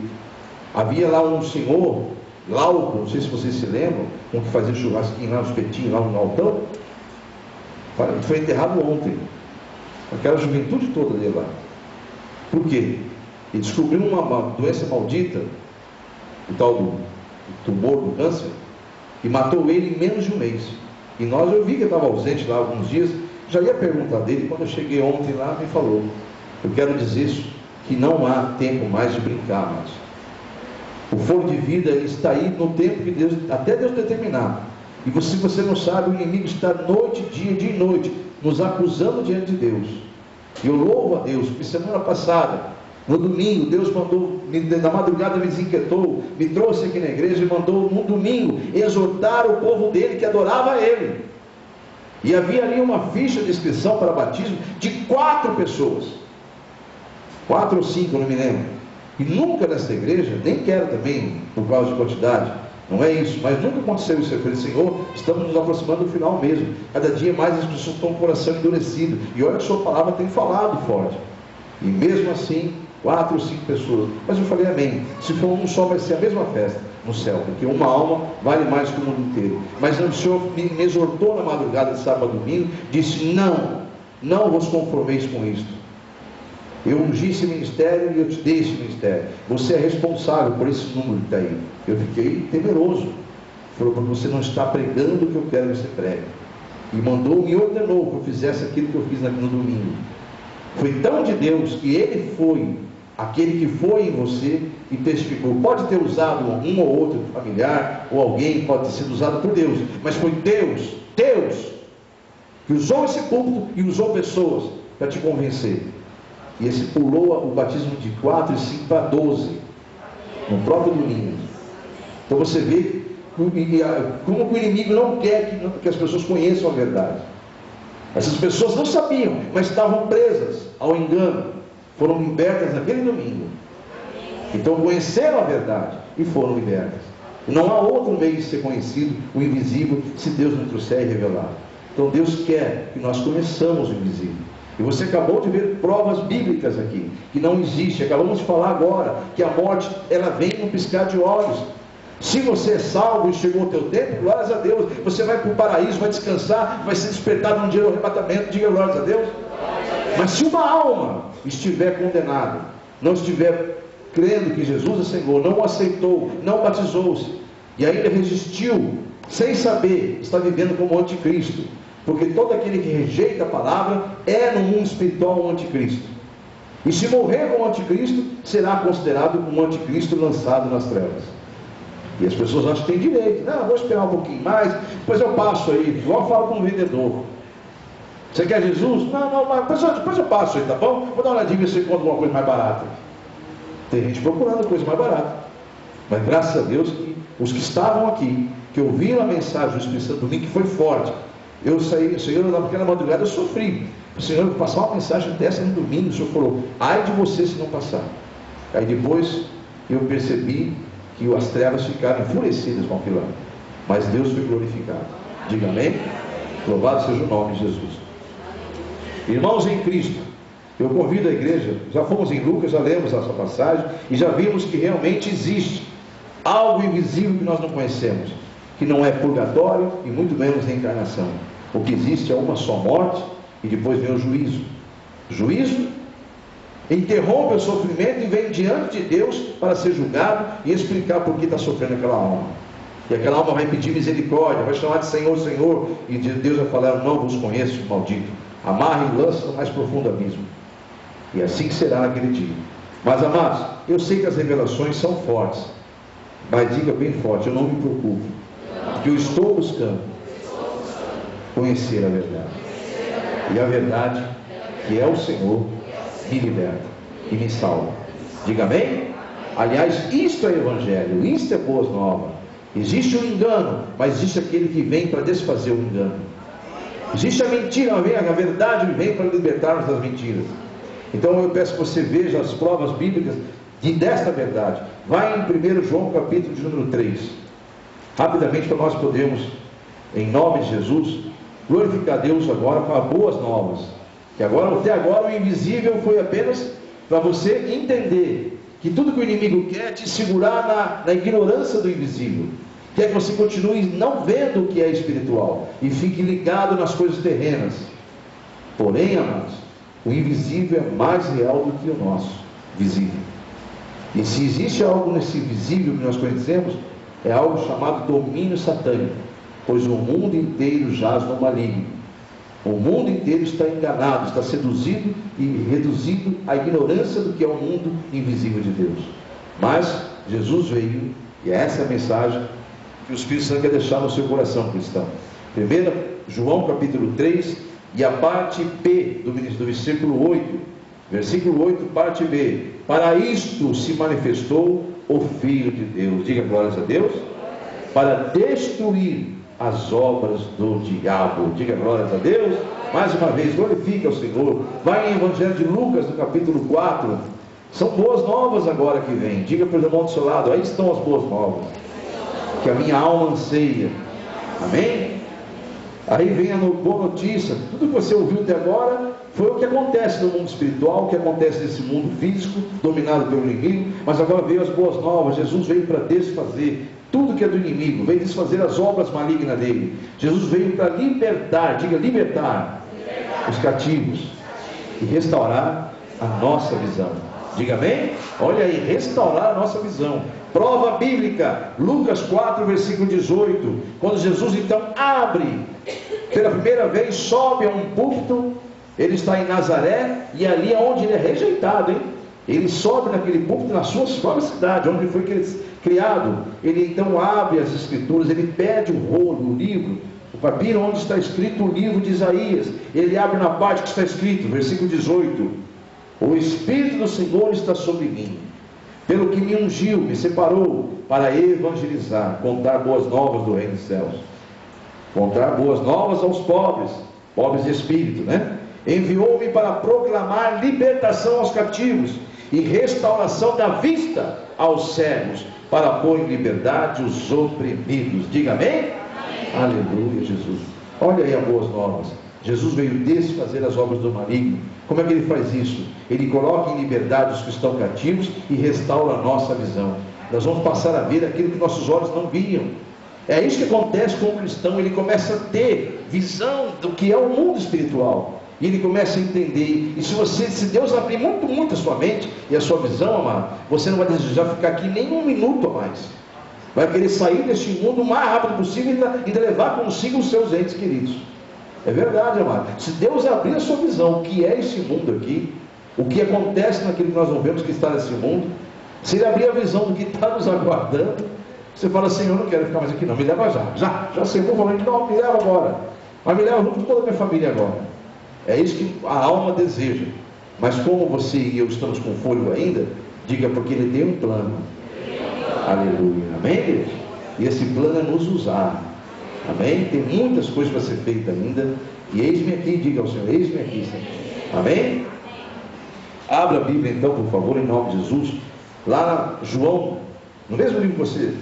Havia lá um senhor, Lauco, não sei se vocês se lembram, um que fazia churrasquinho lá, uns petinhos lá no altão. Ele foi enterrado ontem. Aquela juventude toda dele lá. Por quê? Ele descobriu uma doença maldita, o tal do tumor do câncer, e matou ele em menos de um mês. E eu vi que ele estava ausente lá alguns dias, já ia perguntar dele, quando eu cheguei ontem lá, me falou, eu quero dizer isso, que não há tempo mais de brincar mais. O fogo de vida está aí no tempo que até Deus determinar. E se você não sabe, o inimigo está noite, dia e noite, nos acusando diante de Deus. E eu louvo a Deus, porque semana passada, no domingo, Deus mandou, na madrugada me desinquietou, me trouxe aqui na igreja e mandou no domingo exortar o povo dele que adorava ele. E havia ali uma ficha de inscrição para batismo de 4 pessoas. 4 ou 5, eu não me lembro. E nunca nessa igreja, nem quero também, por causa de quantidade, não é isso, mas nunca aconteceu isso. Eu falei, Senhor, estamos nos aproximando do final mesmo. Cada dia mais as pessoas estão com o coração endurecido. E olha que a sua palavra tem falado forte. E mesmo assim, 4 ou 5 pessoas. Mas eu falei, amém. Se for um só, vai ser a mesma festa no céu, porque uma alma vale mais que o mundo inteiro. Mas o Senhor me exortou na madrugada de sábado a domingo, disse, não vos conformeis com isto. Eu ungi esse ministério e eu te dei esse ministério. Você é responsável por esse número que está aí. Eu fiquei temeroso. Falou, porque você não está pregando o que eu quero que você pregue. E me ordenou que eu fizesse aquilo que eu fiz no domingo. Foi tão de Deus que Ele foi aquele que foi em você e testificou. Pode ter usado um ou outro familiar, ou alguém pode ter sido usado por Deus, mas foi Deus que usou esse púlpito e usou pessoas para te convencer. E esse pulou o batismo de 4 e 5 para 12 no próprio domingo. Então você vê como o inimigo não quer que as pessoas conheçam a verdade. Essas pessoas não sabiam, mas estavam presas ao engano. Foram libertas naquele domingo. Então conheceram a verdade e foram libertas. Não há outro meio de ser conhecido o invisível, se Deus não trouxer e revelar. Então Deus quer que nós conheçamos o invisível. E você acabou de ver provas bíblicas aqui, que não existe. Acabamos de falar agora que a morte, ela vem num piscar de olhos. Se você é salvo e chegou o teu tempo, glórias a Deus, você vai para o paraíso, vai descansar, vai ser despertado no dia do arrebatamento, diga glórias a Deus. Mas se uma alma estiver condenada, não estiver crendo que Jesus é Senhor, não o aceitou, não batizou-se, e ainda resistiu, sem saber, está vivendo como anticristo, porque todo aquele que rejeita a palavra é no mundo espiritual um anticristo. E se morrer como anticristo, será considerado um anticristo lançado nas trevas. E as pessoas acham que têm direito. Não, vou esperar um pouquinho mais, depois eu passo aí, igual eu falo com o vendedor. Você quer Jesus? Não, mas depois eu passo aí, tá bom? Vou dar uma olhadinha se você encontra alguma coisa mais barata. Tem gente procurando coisa mais barata. Mas graças a Deus que os que estavam aqui, que ouviram a mensagem do Espírito Santo domingo, que foi forte. Eu saí, Senhor, naquela madrugada eu sofri. O Senhor, eu vou passar uma mensagem dessa no domingo. O Senhor falou, ai de você se não passar. Aí depois eu percebi que as trevas ficaram enfurecidas com aquilo lá. Mas Deus foi glorificado. Diga amém. Louvado seja o nome de Jesus. Irmãos em Cristo, eu convido a igreja, já fomos em Lucas, já lemos essa passagem e já vimos que realmente existe algo invisível que nós não conhecemos, que não é purgatório e muito menos reencarnação. O que existe é uma só morte e depois vem o juízo. Juízo interrompe o sofrimento e vem diante de Deus para ser julgado e explicar por que está sofrendo aquela alma. E aquela alma vai pedir misericórdia, vai chamar de Senhor, Senhor, e Deus vai falar, eu não vos conheço, maldito. Amarre e lança no mais profundo abismo. E assim que será naquele dia. Mas amados, eu sei que as revelações são fortes, mas diga bem forte, eu não me preocupo, porque eu estou buscando conhecer a verdade. E a verdade, que é o Senhor, me liberta e me salva. Diga amém? Aliás, isto é evangelho, isto é boas novas. Existe um engano, mas existe aquele que vem para desfazer o engano. Existe a mentira, a verdade vem para libertar-nos das mentiras. Então eu peço que você veja as provas bíblicas desta verdade. Vai em 1 João capítulo de número 3, rapidamente, para nós podermos, em nome de Jesus, glorificar Deus agora com as boas novas. Que agora, até agora, o invisível foi apenas para você entender que tudo que o inimigo quer é te segurar na ignorância do invisível. Quer que você continue não vendo o que é espiritual e fique ligado nas coisas terrenas. Porém, amados, o invisível é mais real do que o nosso visível. E se existe algo nesse visível que nós conhecemos, é algo chamado domínio satânico, pois o mundo inteiro jaz no maligno. O mundo inteiro está enganado, está seduzido e reduzido à ignorância do que é o mundo invisível de Deus. Mas Jesus veio, e essa é a mensagem que o Espírito Santo quer deixar no seu coração, cristão. 1 João capítulo 3, e a parte P do versículo 8. Versículo 8, parte B. Para isto se manifestou o Filho de Deus. Diga glórias a Deus. Para destruir as obras do diabo. Diga glórias a Deus. Mais uma vez, glorifique ao Senhor. Vai em Evangelho de Lucas, no capítulo 4, São boas novas agora que vem. Diga para o irmão do seu lado: aí estão as boas novas, que a minha alma anseia. Amém? Aí vem a boa notícia. Tudo que você ouviu até agora foi o que acontece no mundo espiritual, o que acontece nesse mundo físico, dominado pelo inimigo. Mas agora veio as boas novas. Jesus veio para desfazer tudo que é do inimigo, veio desfazer as obras malignas dele. Jesus veio para libertar, diga libertar, os cativos e restaurar a nossa visão. Diga amém? Olha aí, restaurar a nossa visão. Prova bíblica, Lucas 4, versículo 18. Quando Jesus então abre, pela primeira vez sobe a um púlpito. Ele está em Nazaré, e ali é onde ele é rejeitado, hein? Ele sobe naquele púlpito na sua própria cidade, onde foi criado. Ele então abre as escrituras, ele pede o rolo, o livro, o papiro onde está escrito o livro de Isaías. Ele abre na parte que está escrito, versículo 18: o Espírito do Senhor está sobre mim, pelo que me ungiu, me separou para evangelizar, contar boas novas do reino dos céus, contar boas novas aos pobres, pobres de espírito, né? Enviou-me para proclamar libertação aos cativos e restauração da vista aos cegos, para pôr em liberdade os oprimidos. Diga amém? Amém. Aleluia, Jesus. Olha aí as boas novas. Jesus veio desfazer as obras do maligno. Como é que ele faz isso? Ele coloca em liberdade os que estão cativos e restaura a nossa visão. Nós vamos passar a ver aquilo que nossos olhos não viam. É isso que acontece com o cristão. Ele começa a ter visão do que é o mundo espiritual. E ele começa a entender. E se Deus abrir muito a sua mente e a sua visão, amado, você não vai desejar ficar aqui nem um minuto a mais. Vai querer sair deste mundo o mais rápido possível e ainda levar consigo os seus entes queridos. É verdade, amado. Se Deus abrir a sua visão, o que é esse mundo aqui, o que acontece naquilo que nós não vemos que está nesse mundo, se Ele abrir a visão do que está nos aguardando, você fala assim: eu não quero ficar mais aqui não, me leva já sei, eu vou falando, não, me leva agora, mas me leva junto com toda a minha família agora. É isso que a alma deseja. Mas como você e eu estamos com fôlego ainda, diga, porque Ele tem um plano. Aleluia, amém, igreja? E esse plano é nos usar. Amém? Tem muitas coisas para ser feita ainda. E eis-me aqui, diga ao Senhor: eis-me aqui, Senhor. Amém? Abra a Bíblia então, por favor, em nome de Jesus. Lá na João, no mesmo livro que você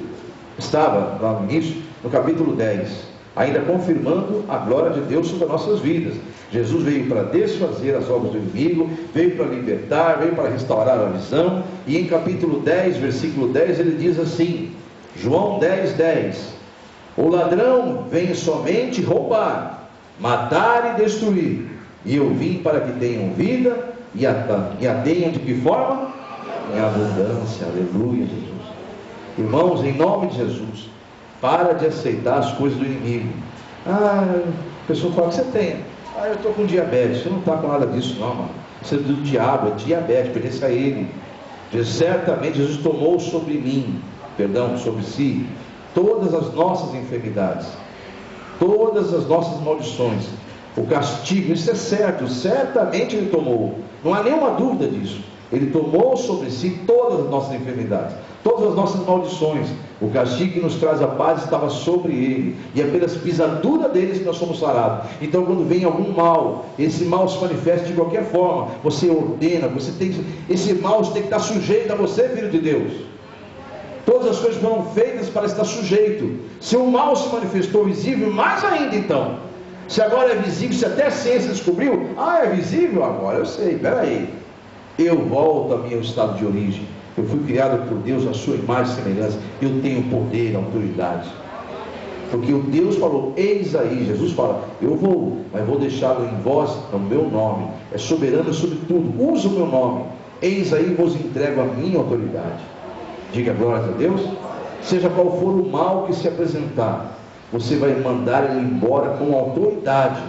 estava lá no início, no capítulo 10, ainda confirmando a glória de Deus sobre as nossas vidas. Jesus veio para desfazer as obras do inimigo, veio para libertar, veio para restaurar a visão. E em capítulo 10, versículo 10, ele diz assim, João 10, 10: o ladrão vem somente roubar, matar e destruir, e eu vim para que tenham vida e a tenham de que forma? Em abundância. Aleluia, Jesus. Irmãos, em nome de Jesus, para de aceitar as coisas do inimigo. A pessoa fala: que você tem? Eu estou com diabetes. Você não está com nada disso não, mano. Isso é do diabo, é diabetes, pertence a ele. Certamente Jesus tomou sobre si, todas as nossas enfermidades, todas as nossas maldições, o castigo. Isso é certo, certamente Ele tomou, não há nenhuma dúvida disso. Ele tomou sobre si todas as nossas enfermidades, todas as nossas maldições. O castigo que nos traz a paz estava sobre Ele, e é pelas pisaduras deles que nós somos sarados. Então, quando vem algum mal, esse mal se manifesta de qualquer forma, você ordena, esse mal tem que estar sujeito a você, filho de Deus. Todas as coisas foram feitas para estar sujeito. Se o mal se manifestou visível, mais ainda então. Se agora é visível, se até a ciência descobriu, é visível agora, eu sei, peraí. Eu volto ao meu estado de origem. Eu fui criado por Deus à sua imagem e semelhança. Eu tenho poder, autoridade. Porque o Deus falou: eis aí, Jesus fala: eu vou, mas vou deixá-lo em vós, no meu nome. É soberano sobre tudo. Usa o meu nome. Eis aí, vos entrego a minha autoridade. Diga glória a Deus. Seja qual for o mal que se apresentar, você vai mandar ele embora com autoridade.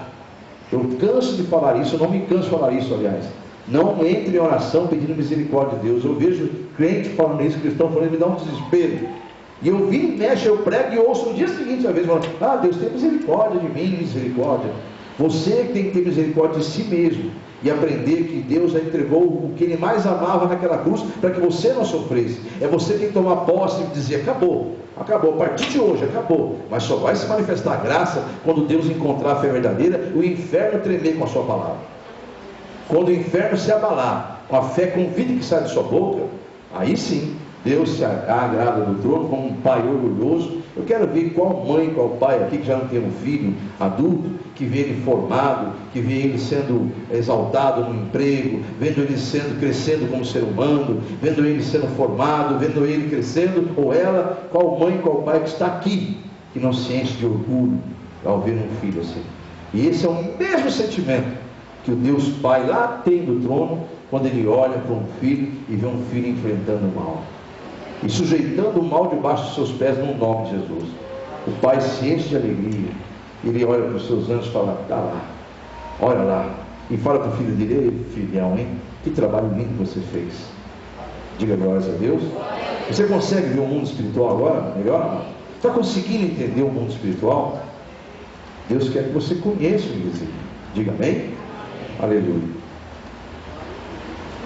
Eu canso de falar isso, eu não me canso de falar isso, aliás. Não entre em oração pedindo misericórdia de Deus. Eu vejo crente falando isso, cristão falando isso, me dá um desespero. E eu vim e mexe, eu prego e ouço no dia seguinte, às vezes, falando: Deus, tem misericórdia de mim, misericórdia. Você tem que ter misericórdia de si mesmo e aprender que Deus já entregou o que Ele mais amava naquela cruz para que você não sofresse. É você que tem que tomar posse e dizer: acabou, a partir de hoje acabou. Mas só vai se manifestar a graça quando Deus encontrar a fé verdadeira, o inferno tremer com a sua palavra. Quando o inferno se abalar, com a fé convicta que sai de sua boca, aí sim, Deus se agrada do trono como um pai orgulhoso. Eu quero ver qual mãe, qual pai aqui que já não tem um filho adulto, que vê ele formado, que vê ele sendo exaltado no emprego, vendo ele crescendo como ser humano, vendo ele sendo formado, vendo ele crescendo, ou ela, qual mãe, qual pai que está aqui, que não se enche de orgulho ao ver um filho assim. E esse é o mesmo sentimento que o Deus Pai lá tem do trono, quando ele olha para um filho e vê um filho enfrentando o mal e sujeitando o mal debaixo dos seus pés, no nome de Jesus. O pai se enche de alegria, ele olha para os seus anjos e fala: está lá, olha lá, e fala para o filho dele: ei, filhão, hein? Que trabalho lindo que você fez. Diga glórias a Deus. Você consegue ver o mundo espiritual agora melhor? Está conseguindo entender o mundo espiritual? Deus quer que você conheça o invisível. Diga amém. Aleluia.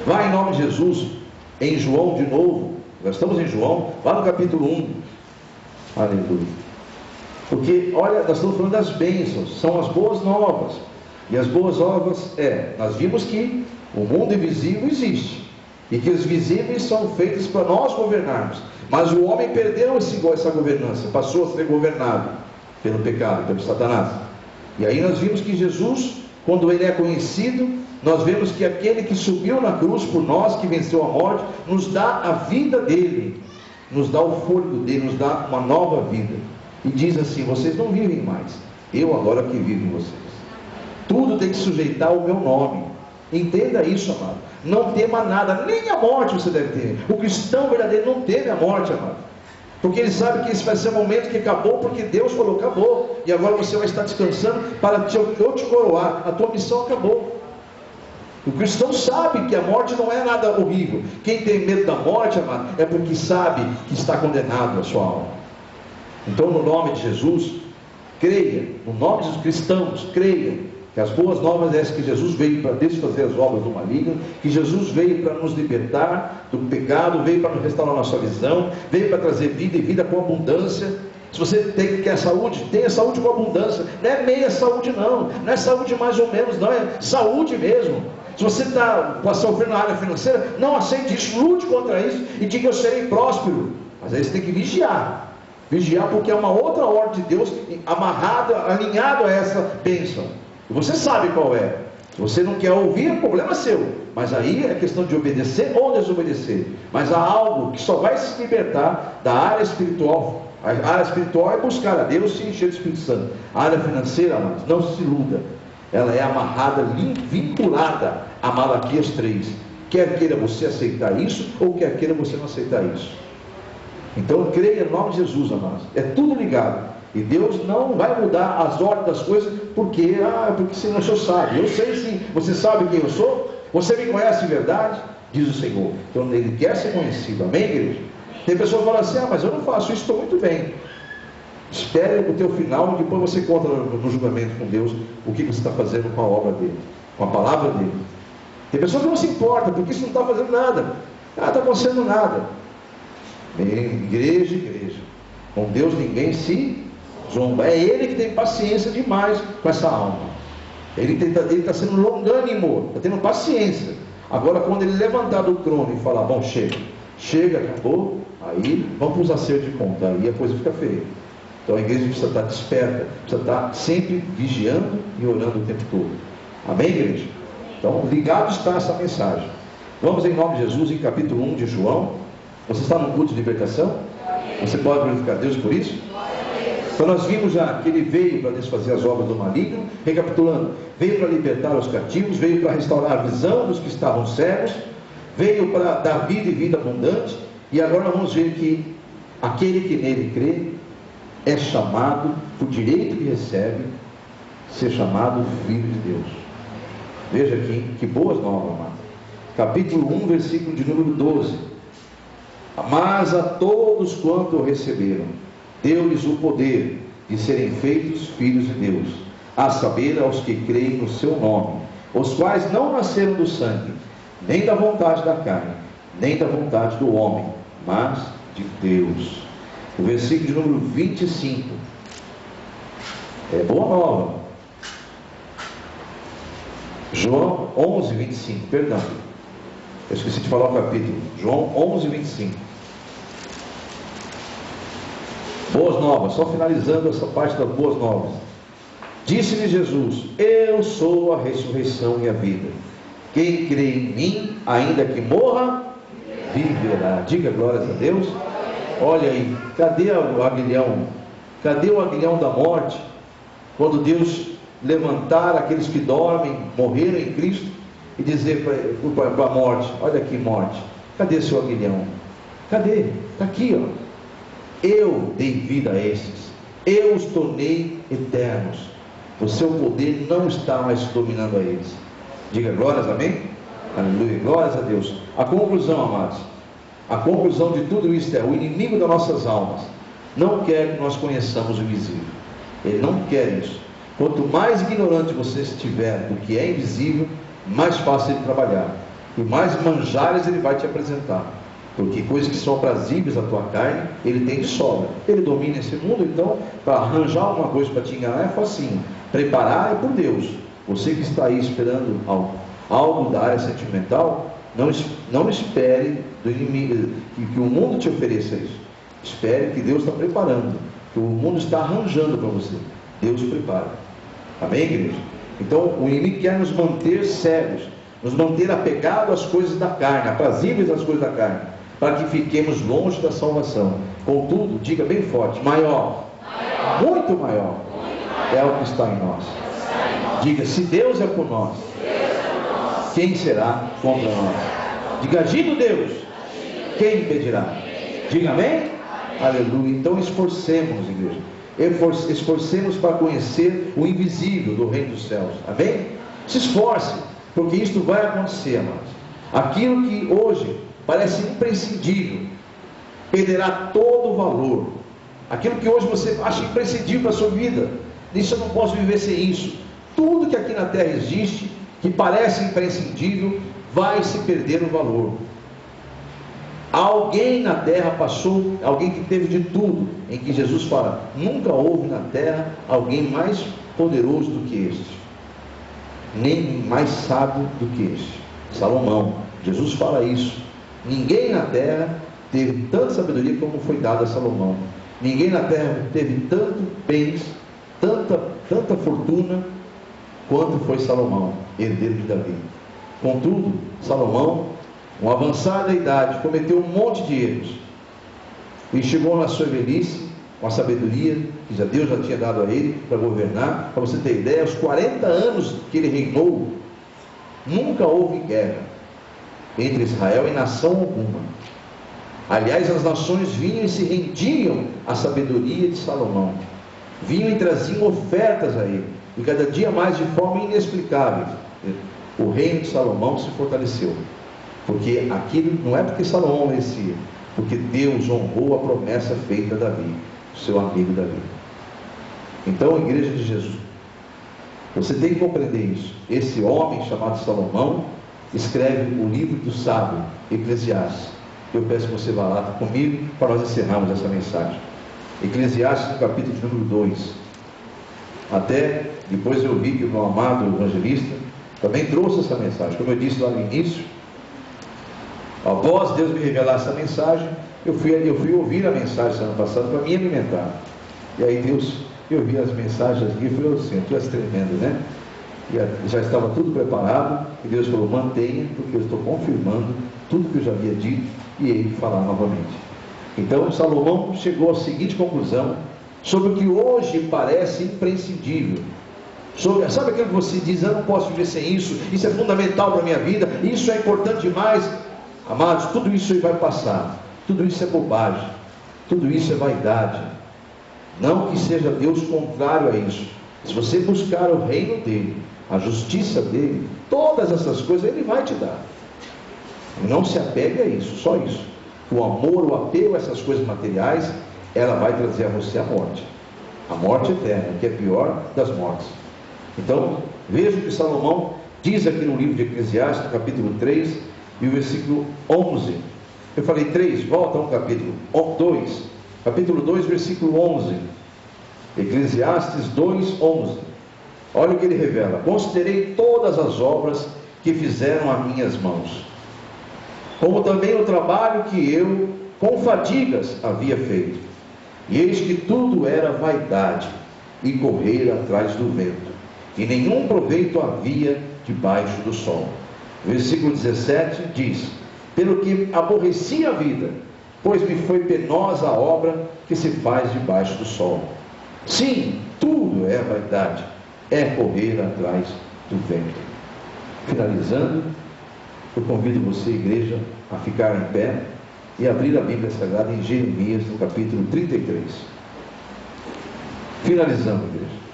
Vai em nome de Jesus em João de novo. Nós estamos em João, lá no capítulo 1. Aleluia. Porque, olha, nós estamos falando das bênçãos, são as boas novas. E as boas novas nós vimos que o mundo invisível existe, e que os visíveis são feitos para nós governarmos. Mas o homem perdeu essa governança, passou a ser governado pelo pecado, pelo Satanás. E aí nós vimos que Jesus, quando ele é conhecido, nós vemos que aquele que subiu na cruz por nós, que venceu a morte, nos dá a vida dele, nos dá o fôlego dele, nos dá uma nova vida. E diz assim: vocês não vivem mais, eu agora que vivo em vocês. Tudo tem que sujeitar ao meu nome. Entenda isso, amado. Não tema nada, nem a morte você deve ter. O cristão verdadeiro não teme a morte, amado, porque ele sabe que esse vai ser o momento que acabou, porque Deus falou: acabou, e agora você vai estar descansando para eu te coroar, a tua missão acabou. O cristão sabe que a morte não é nada horrível. Quem tem medo da morte, amado, é porque sabe que está condenado a sua alma. Então, no nome de Jesus, creia, no nome dos cristãos, creia que as boas novas é essa, que Jesus veio para desfazer as obras do maligno, que Jesus veio para nos libertar do pecado, veio para nos restaurar nossa visão, veio para trazer vida e vida com abundância. Se você quer saúde, tenha saúde com abundância. Não é meia saúde não é saúde mais ou menos, não, é saúde mesmo. Se você está sofrendo na área financeira, não aceite isso, lute contra isso e diga: eu serei próspero. Mas aí você tem que vigiar, porque é uma outra ordem de Deus amarrada, alinhado a essa bênção, e você sabe qual é. Se você não quer ouvir, o problema é seu, mas aí é questão de obedecer ou desobedecer. Mas há algo que só vai se libertar da área espiritual. A área espiritual é buscar a Deus, se encher do Espírito Santo. A área financeira, amados, não se iluda, ela é amarrada, vinculada a Malaquias 3. Quer queira você aceitar isso, ou quer queira você não aceitar isso. Então creia no nome de Jesus, amados. É tudo ligado. E Deus não vai mudar as ordens das coisas, porque senão o senhor sabe. Eu sei sim. Você sabe quem eu sou? Você me conhece em verdade? Diz o Senhor. Então ele quer ser conhecido. Amém, igreja? Tem pessoas que falam assim: mas eu não faço isso, estou muito bem. Espere o teu final, e depois você conta no julgamento com Deus o que você está fazendo com a obra dele, com a palavra dele. Tem pessoas que não se importam, porque isso não está fazendo nada, não está acontecendo nada. Igreja, com Deus ninguém se zomba. É ele que tem paciência demais com essa alma. Ele está sendo longânimo, está tendo paciência. Agora, quando ele levantar do trono e falar: bom, chega, acabou, aí vamos para os acertos de conta, aí a coisa fica feia. Então a igreja precisa estar desperta, precisa estar sempre vigiando e orando o tempo todo. Amém, igreja? Então, ligado está essa mensagem. Vamos em nome de Jesus, em capítulo 1 de João. Você está no culto de libertação? Você pode glorificar Deus por isso? Então nós vimos já que ele veio para desfazer as obras do maligno. Recapitulando: veio para libertar os cativos, veio para restaurar a visão dos que estavam cegos, veio para dar vida e vida abundante. E agora nós vamos ver que aquele que nele crê é chamado, por direito que recebe, ser chamado filho de Deus. Veja aqui, que boas novas, amado. Capítulo 1, versículo de número 12. Mas a todos quanto o receberam, deu-lhes o poder de serem feitos filhos de Deus, a saber, aos que creem no seu nome, os quais não nasceram do sangue, nem da vontade da carne, nem da vontade do homem, mas de Deus. O versículo de número 25 é boa nova. João 11, 25, perdão. Eu esqueci de falar o capítulo. João 11, 25. Boas novas, só finalizando essa parte das boas novas. Disse-lhe Jesus: eu sou a ressurreição e a vida. Quem crê em mim, ainda que morra, viverá. Diga glórias a Deus. Olha aí, cadê o aguilhão? Cadê o aguilhão da morte? Quando Deus levantar aqueles que dormem, morreram em Cristo, e dizer para a morte: olha aqui, morte, cadê seu aguilhão? Cadê? Está aqui, ó. Eu dei vida a esses, eu os tornei eternos. O seu poder não está mais dominando a eles. Diga glórias, amém? Aleluia, glórias a Deus. A conclusão, amados, a conclusão de tudo isso é: o inimigo das nossas almas não quer que nós conheçamos o invisível. Ele não quer isso. Quanto mais ignorante você estiver do que é invisível, mais fácil ele trabalhar, e mais manjares ele vai te apresentar, porque coisas que são aprazíveis à tua carne, ele tem de sobra. Ele domina esse mundo, então para arranjar alguma coisa para te enganar é facinho. Preparar é por Deus. Você que está aí esperando algo da área sentimental, não espere do inimigo, que o mundo te ofereça isso. Espere que Deus está preparando, que o mundo está arranjando para você. Deus prepara. Amém, igreja? Então o inimigo quer nos manter cegos, nos manter apegados às coisas da carne, aprazíveis às coisas da carne, para que fiquemos longe da salvação. Contudo, diga bem forte: maior, muito maior é o que está em nós. Diga: se Deus é por nós, quem será contra nós? Diga: agindo Deus, quem impedirá? Diga amém? Aleluia. Então esforcemos, igreja, esforcemos para conhecer o invisível do reino dos céus. Amém? Se esforce, porque isto vai acontecer, amados. Aquilo que hoje parece imprescindível perderá todo o valor. Aquilo que hoje você acha imprescindível para a sua vida: isso eu não posso viver sem isso. Tudo que aqui na terra existe, que parece imprescindível, vai se perder o valor. Alguém na terra passou, alguém que teve de tudo, em que Jesus fala: nunca houve na terra alguém mais poderoso do que este, nem mais sábio do que este. Salomão. Jesus fala isso. Ninguém na terra teve tanta sabedoria como foi dada a Salomão. Ninguém na terra teve tanto bens, tanta fortuna, quanto foi Salomão, herdeiro de Davi. Contudo, Salomão, com avançada idade, cometeu um monte de erros, e chegou na sua velhice, com a sabedoria que Deus já tinha dado a ele para governar. Para você ter ideia, aos 40 anos que ele reinou, nunca houve guerra entre Israel e nação alguma. Aliás, as nações vinham e se rendiam à sabedoria de Salomão, vinham e traziam ofertas a ele, e cada dia mais, de forma inexplicável, o reino de Salomão se fortaleceu. Porque aquilo não é porque Salomão merecia, porque Deus honrou a promessa feita a Davi, seu amigo Davi. Então, a igreja de Jesus, você tem que compreender isso. Esse homem chamado Salomão escreve o livro do sábio, Eclesiastes. Eu peço que você vá lá comigo para nós encerrarmos essa mensagem. Eclesiastes, no capítulo de número 2. Até depois eu vi que o meu amado evangelista também trouxe essa mensagem. Como eu disse lá no início, após Deus me revelar essa mensagem, eu fui ouvir a mensagem semana passada para me alimentar. E aí eu vi as mensagens aqui e falei assim: tu és tremendo, né? E já estava tudo preparado, e Deus falou: mantenha, porque eu estou confirmando tudo que eu já havia dito, e ele falar novamente. Então Salomão chegou à seguinte conclusão sobre o que hoje parece imprescindível. Sabe aquilo que você diz: eu não posso viver sem isso, isso é fundamental para a minha vida, isso é importante demais. Amados, tudo isso aí vai passar, tudo isso é bobagem, tudo isso é vaidade. Não que seja Deus contrário a isso. Se você buscar o reino dele, a justiça dele, todas essas coisas ele vai te dar. Não se apegue a isso, só isso. O amor, o apego a essas coisas materiais, ela vai trazer a você a morte eterna, que é a pior das mortes. Então, veja o que Salomão diz aqui no livro de Eclesiastes, capítulo 3, e o versículo 11. Eu falei 3, volta ao capítulo 2, capítulo 2, versículo 11. Eclesiastes 2, 11. Olha o que ele revela: considerei todas as obras que fizeram as minhas mãos, como também o trabalho que eu com fadigas havia feito. E eis que tudo era vaidade e correr atrás do vento, e nenhum proveito havia debaixo do sol. Versículo 17 diz: pelo que aborreci a vida, pois me foi penosa a obra que se faz debaixo do sol. Sim, tudo é vaidade, é correr atrás do vento. Finalizando, eu convido você, igreja, a ficar em pé e abrir a Bíblia Sagrada em Jeremias, no capítulo 33. Finalizando, igreja.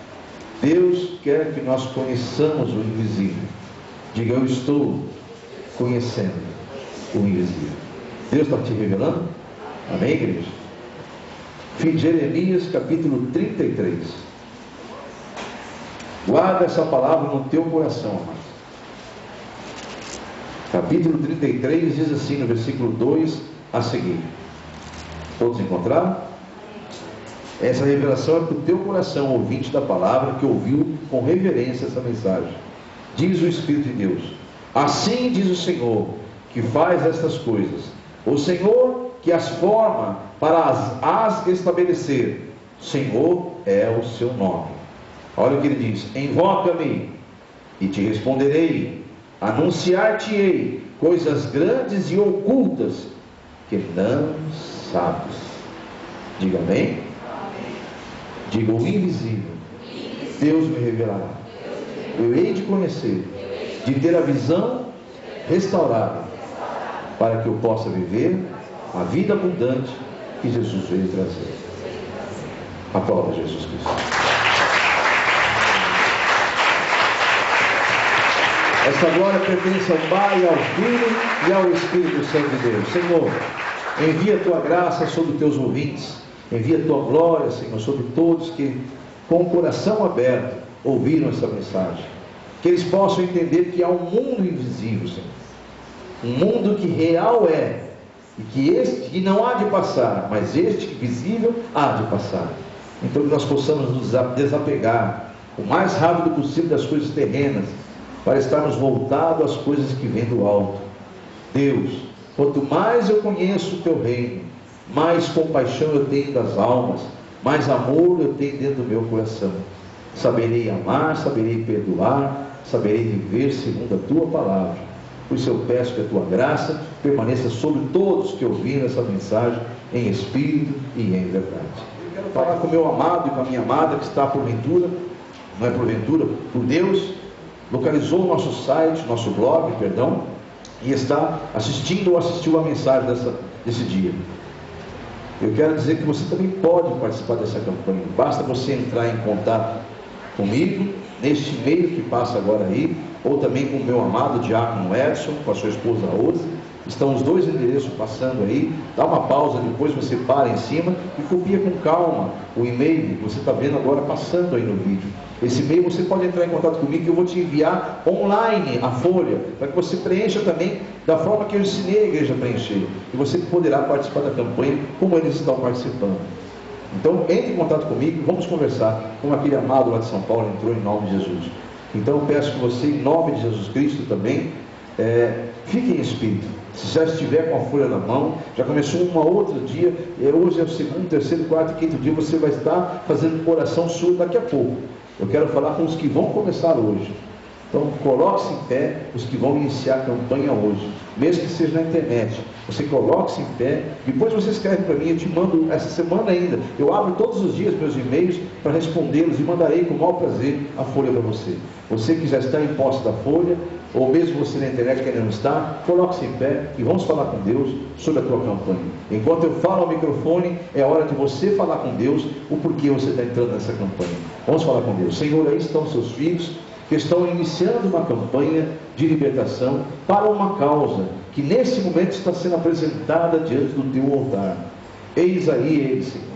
Deus quer que nós conheçamos o invisível. Diga: eu estou conhecendo o invisível. Deus está te revelando? Amém, igreja? Jeremias capítulo 33. Guarda essa palavra no teu coração, amado. Capítulo 33 diz assim no versículo 2 a seguir. Todos encontraram? Essa revelação é para o teu coração, ouvinte da palavra, que ouviu com reverência essa mensagem. Diz o Espírito de Deus: assim diz o Senhor, que faz estas coisas, o Senhor que as forma para as estabelecer. Senhor é o seu nome. Olha o que ele diz: invoca-me e te responderei, anunciar-te-ei coisas grandes e ocultas que não sabes. Diga amém. Diga: o invisível Deus me revelará. Eu hei de conhecer, de ter a visão restaurada, para que eu possa viver a vida abundante que Jesus veio trazer. Aplauda Jesus Cristo. Essa glória pertence ao Pai, ao Filho e ao Espírito Santo de Deus. Senhor, envia a tua graça sobre os teus ouvintes. Envia a tua glória, Senhor, sobre todos que com o coração aberto ouviram essa mensagem. Que eles possam entender que há um mundo invisível, Senhor. Um mundo que real é, e que este que não há de passar, mas este que visível há de passar. Então que nós possamos nos desapegar o mais rápido possível das coisas terrenas, para estarmos voltados às coisas que vêm do alto. Deus, quanto mais eu conheço o teu reino, mais compaixão eu tenho das almas, mais amor eu tenho dentro do meu coração. Saberei amar, saberei perdoar, saberei viver segundo a tua palavra. Por isso eu peço que a tua graça permaneça sobre todos que ouviram essa mensagem, em espírito e em verdade. Eu quero falar com o meu amado e com a minha amada, que está porventura, não é porventura, por Deus, localizou o nosso site, nosso blog, perdão, e está assistindo ou assistiu a mensagem desse dia. Eu quero dizer que você também pode participar dessa campanha. Basta você entrar em contato comigo, neste e-mail que passa agora aí, ou também com o meu amado diácono Edson, com a sua esposa Rose. Estão os dois endereços passando aí. Dá uma pausa, depois você para em cima e copia com calma o e-mail que você está vendo agora passando aí no vídeo. Esse e-mail você pode entrar em contato comigo, que eu vou te enviar online a folha, para que você preencha também da forma que eu ensinei a igreja a preencher. E você poderá participar da campanha como eles estão participando. Então entre em contato comigo, vamos conversar, como aquele amado lá de São Paulo entrou em nome de Jesus. Então eu peço que você, em nome de Jesus Cristo também, fique em espírito. Se já estiver com a folha na mão, já começou um outro dia, hoje é o segundo, terceiro, quarto e quinto dia, você vai estar fazendo oração sua daqui a pouco. Eu quero falar com os que vão começar hoje. Então coloque-se em pé, os que vão iniciar a campanha hoje, mesmo que seja na internet. Você coloque-se em pé, depois você escreve para mim, eu te mando essa semana ainda. Eu abro todos os dias meus e-mails para respondê-los e mandarei com o maior prazer a folha para você. Você que já está em posse da folha, ou mesmo você na internet que ainda não está, coloque-se em pé e vamos falar com Deus sobre a tua campanha. Enquanto eu falo ao microfone, é hora de você falar com Deus o porquê você está entrando nessa campanha. Vamos falar com Deus. Senhor, aí estão seus filhos que estão iniciando uma campanha de libertação para uma causa que nesse momento está sendo apresentada diante do teu altar. Eis aí ele, Senhor,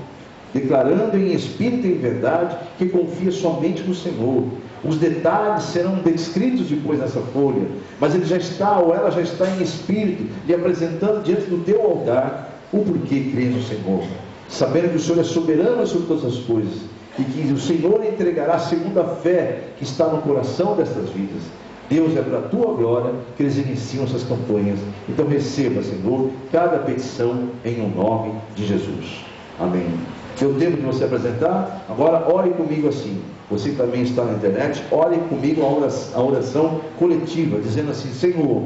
declarando em espírito e em verdade que confia somente no Senhor. Os detalhes serão descritos depois nessa folha, mas ele já está, ou ela já está em espírito, lhe apresentando diante do teu altar o porquê crê no Senhor, sabendo que o Senhor é soberano sobre todas as coisas, e que o Senhor entregará segundo a fé que está no coração destas vidas. Deus, é para a tua glória que eles iniciam essas campanhas. Então receba, Senhor, cada petição em o nome de Jesus. Amém. Deu tempo de você apresentar? Agora ore comigo assim. Você que também está na internet, ore comigo a oração coletiva, dizendo assim: Senhor,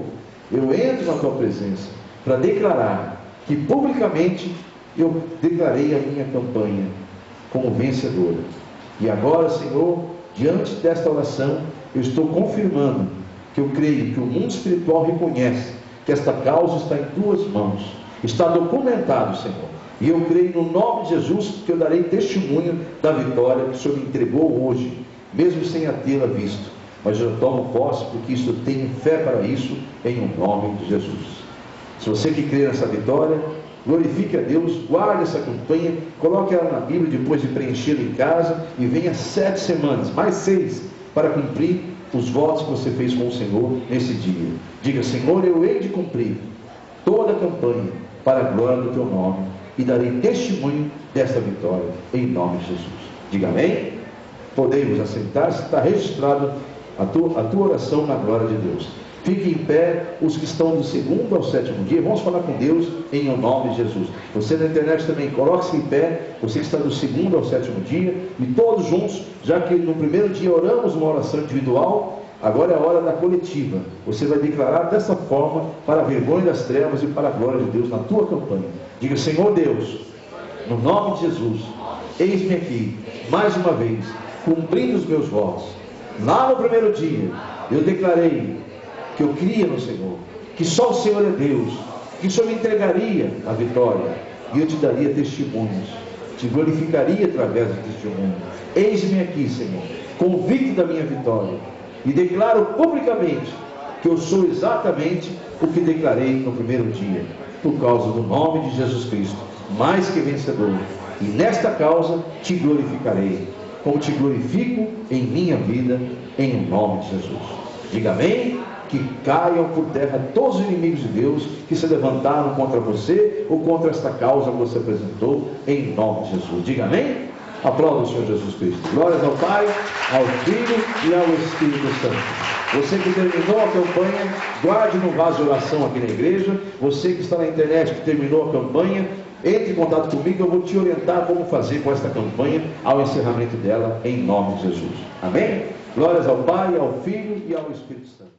eu entro na tua presença para declarar que publicamente eu declarei a minha campanha como vencedora. E agora, Senhor, diante desta oração, eu estou confirmando que eu creio que o mundo espiritual reconhece que esta causa está em tuas mãos. Está documentado, Senhor. E eu creio no nome de Jesus que eu darei testemunho da vitória que o Senhor me entregou hoje, mesmo sem a tê-la visto. Mas eu tomo posse porque isso, eu tenho fé para isso, em o nome de Jesus. Se você que crê nessa vitória, glorifique a Deus, guarde essa campanha, coloque ela na Bíblia depois de preenchê-la em casa e venha 7 semanas, mais 6, para cumprir os votos que você fez com o Senhor nesse dia. Diga: Senhor, eu hei de cumprir toda a campanha para a glória do teu nome e darei testemunho desta vitória em nome de Jesus. Diga amém. Podemos assentar, se está registrado a tua oração na glória de Deus. Fique em pé os que estão do 2º ao 7º dia. Vamos falar com Deus em o nome de Jesus. Você na internet também, coloque-se em pé. Você que está do 2º ao 7º dia. E todos juntos, já que no primeiro dia oramos uma oração individual, agora é a hora da coletiva. Você vai declarar dessa forma, para a vergonha das trevas e para a glória de Deus na tua campanha. Diga: Senhor Deus, no nome de Jesus, eis-me aqui, mais uma vez, cumprindo os meus votos. Lá no primeiro dia, eu declarei que eu cria no Senhor, que só o Senhor é Deus, que o Senhor me entregaria a vitória, e eu te daria testemunhos, te glorificaria através do testemunho. Eis-me aqui, Senhor, convicto da minha vitória, e declaro publicamente que eu sou exatamente o que declarei no primeiro dia, por causa do nome de Jesus Cristo, mais que vencedor. E nesta causa te glorificarei, como te glorifico em minha vida, em nome de Jesus. Diga amém. Que caiam por terra todos os inimigos de Deus que se levantaram contra você ou contra esta causa que você apresentou, em nome de Jesus. Diga amém. Aplauda o Senhor Jesus Cristo. Glórias ao Pai, ao Filho e ao Espírito Santo. Você que terminou a campanha, guarde no vaso de oração aqui na igreja. Você que está na internet, que terminou a campanha, entre em contato comigo, eu vou te orientar como fazer com esta campanha ao encerramento dela, em nome de Jesus. Amém? Glórias ao Pai, ao Filho e ao Espírito Santo.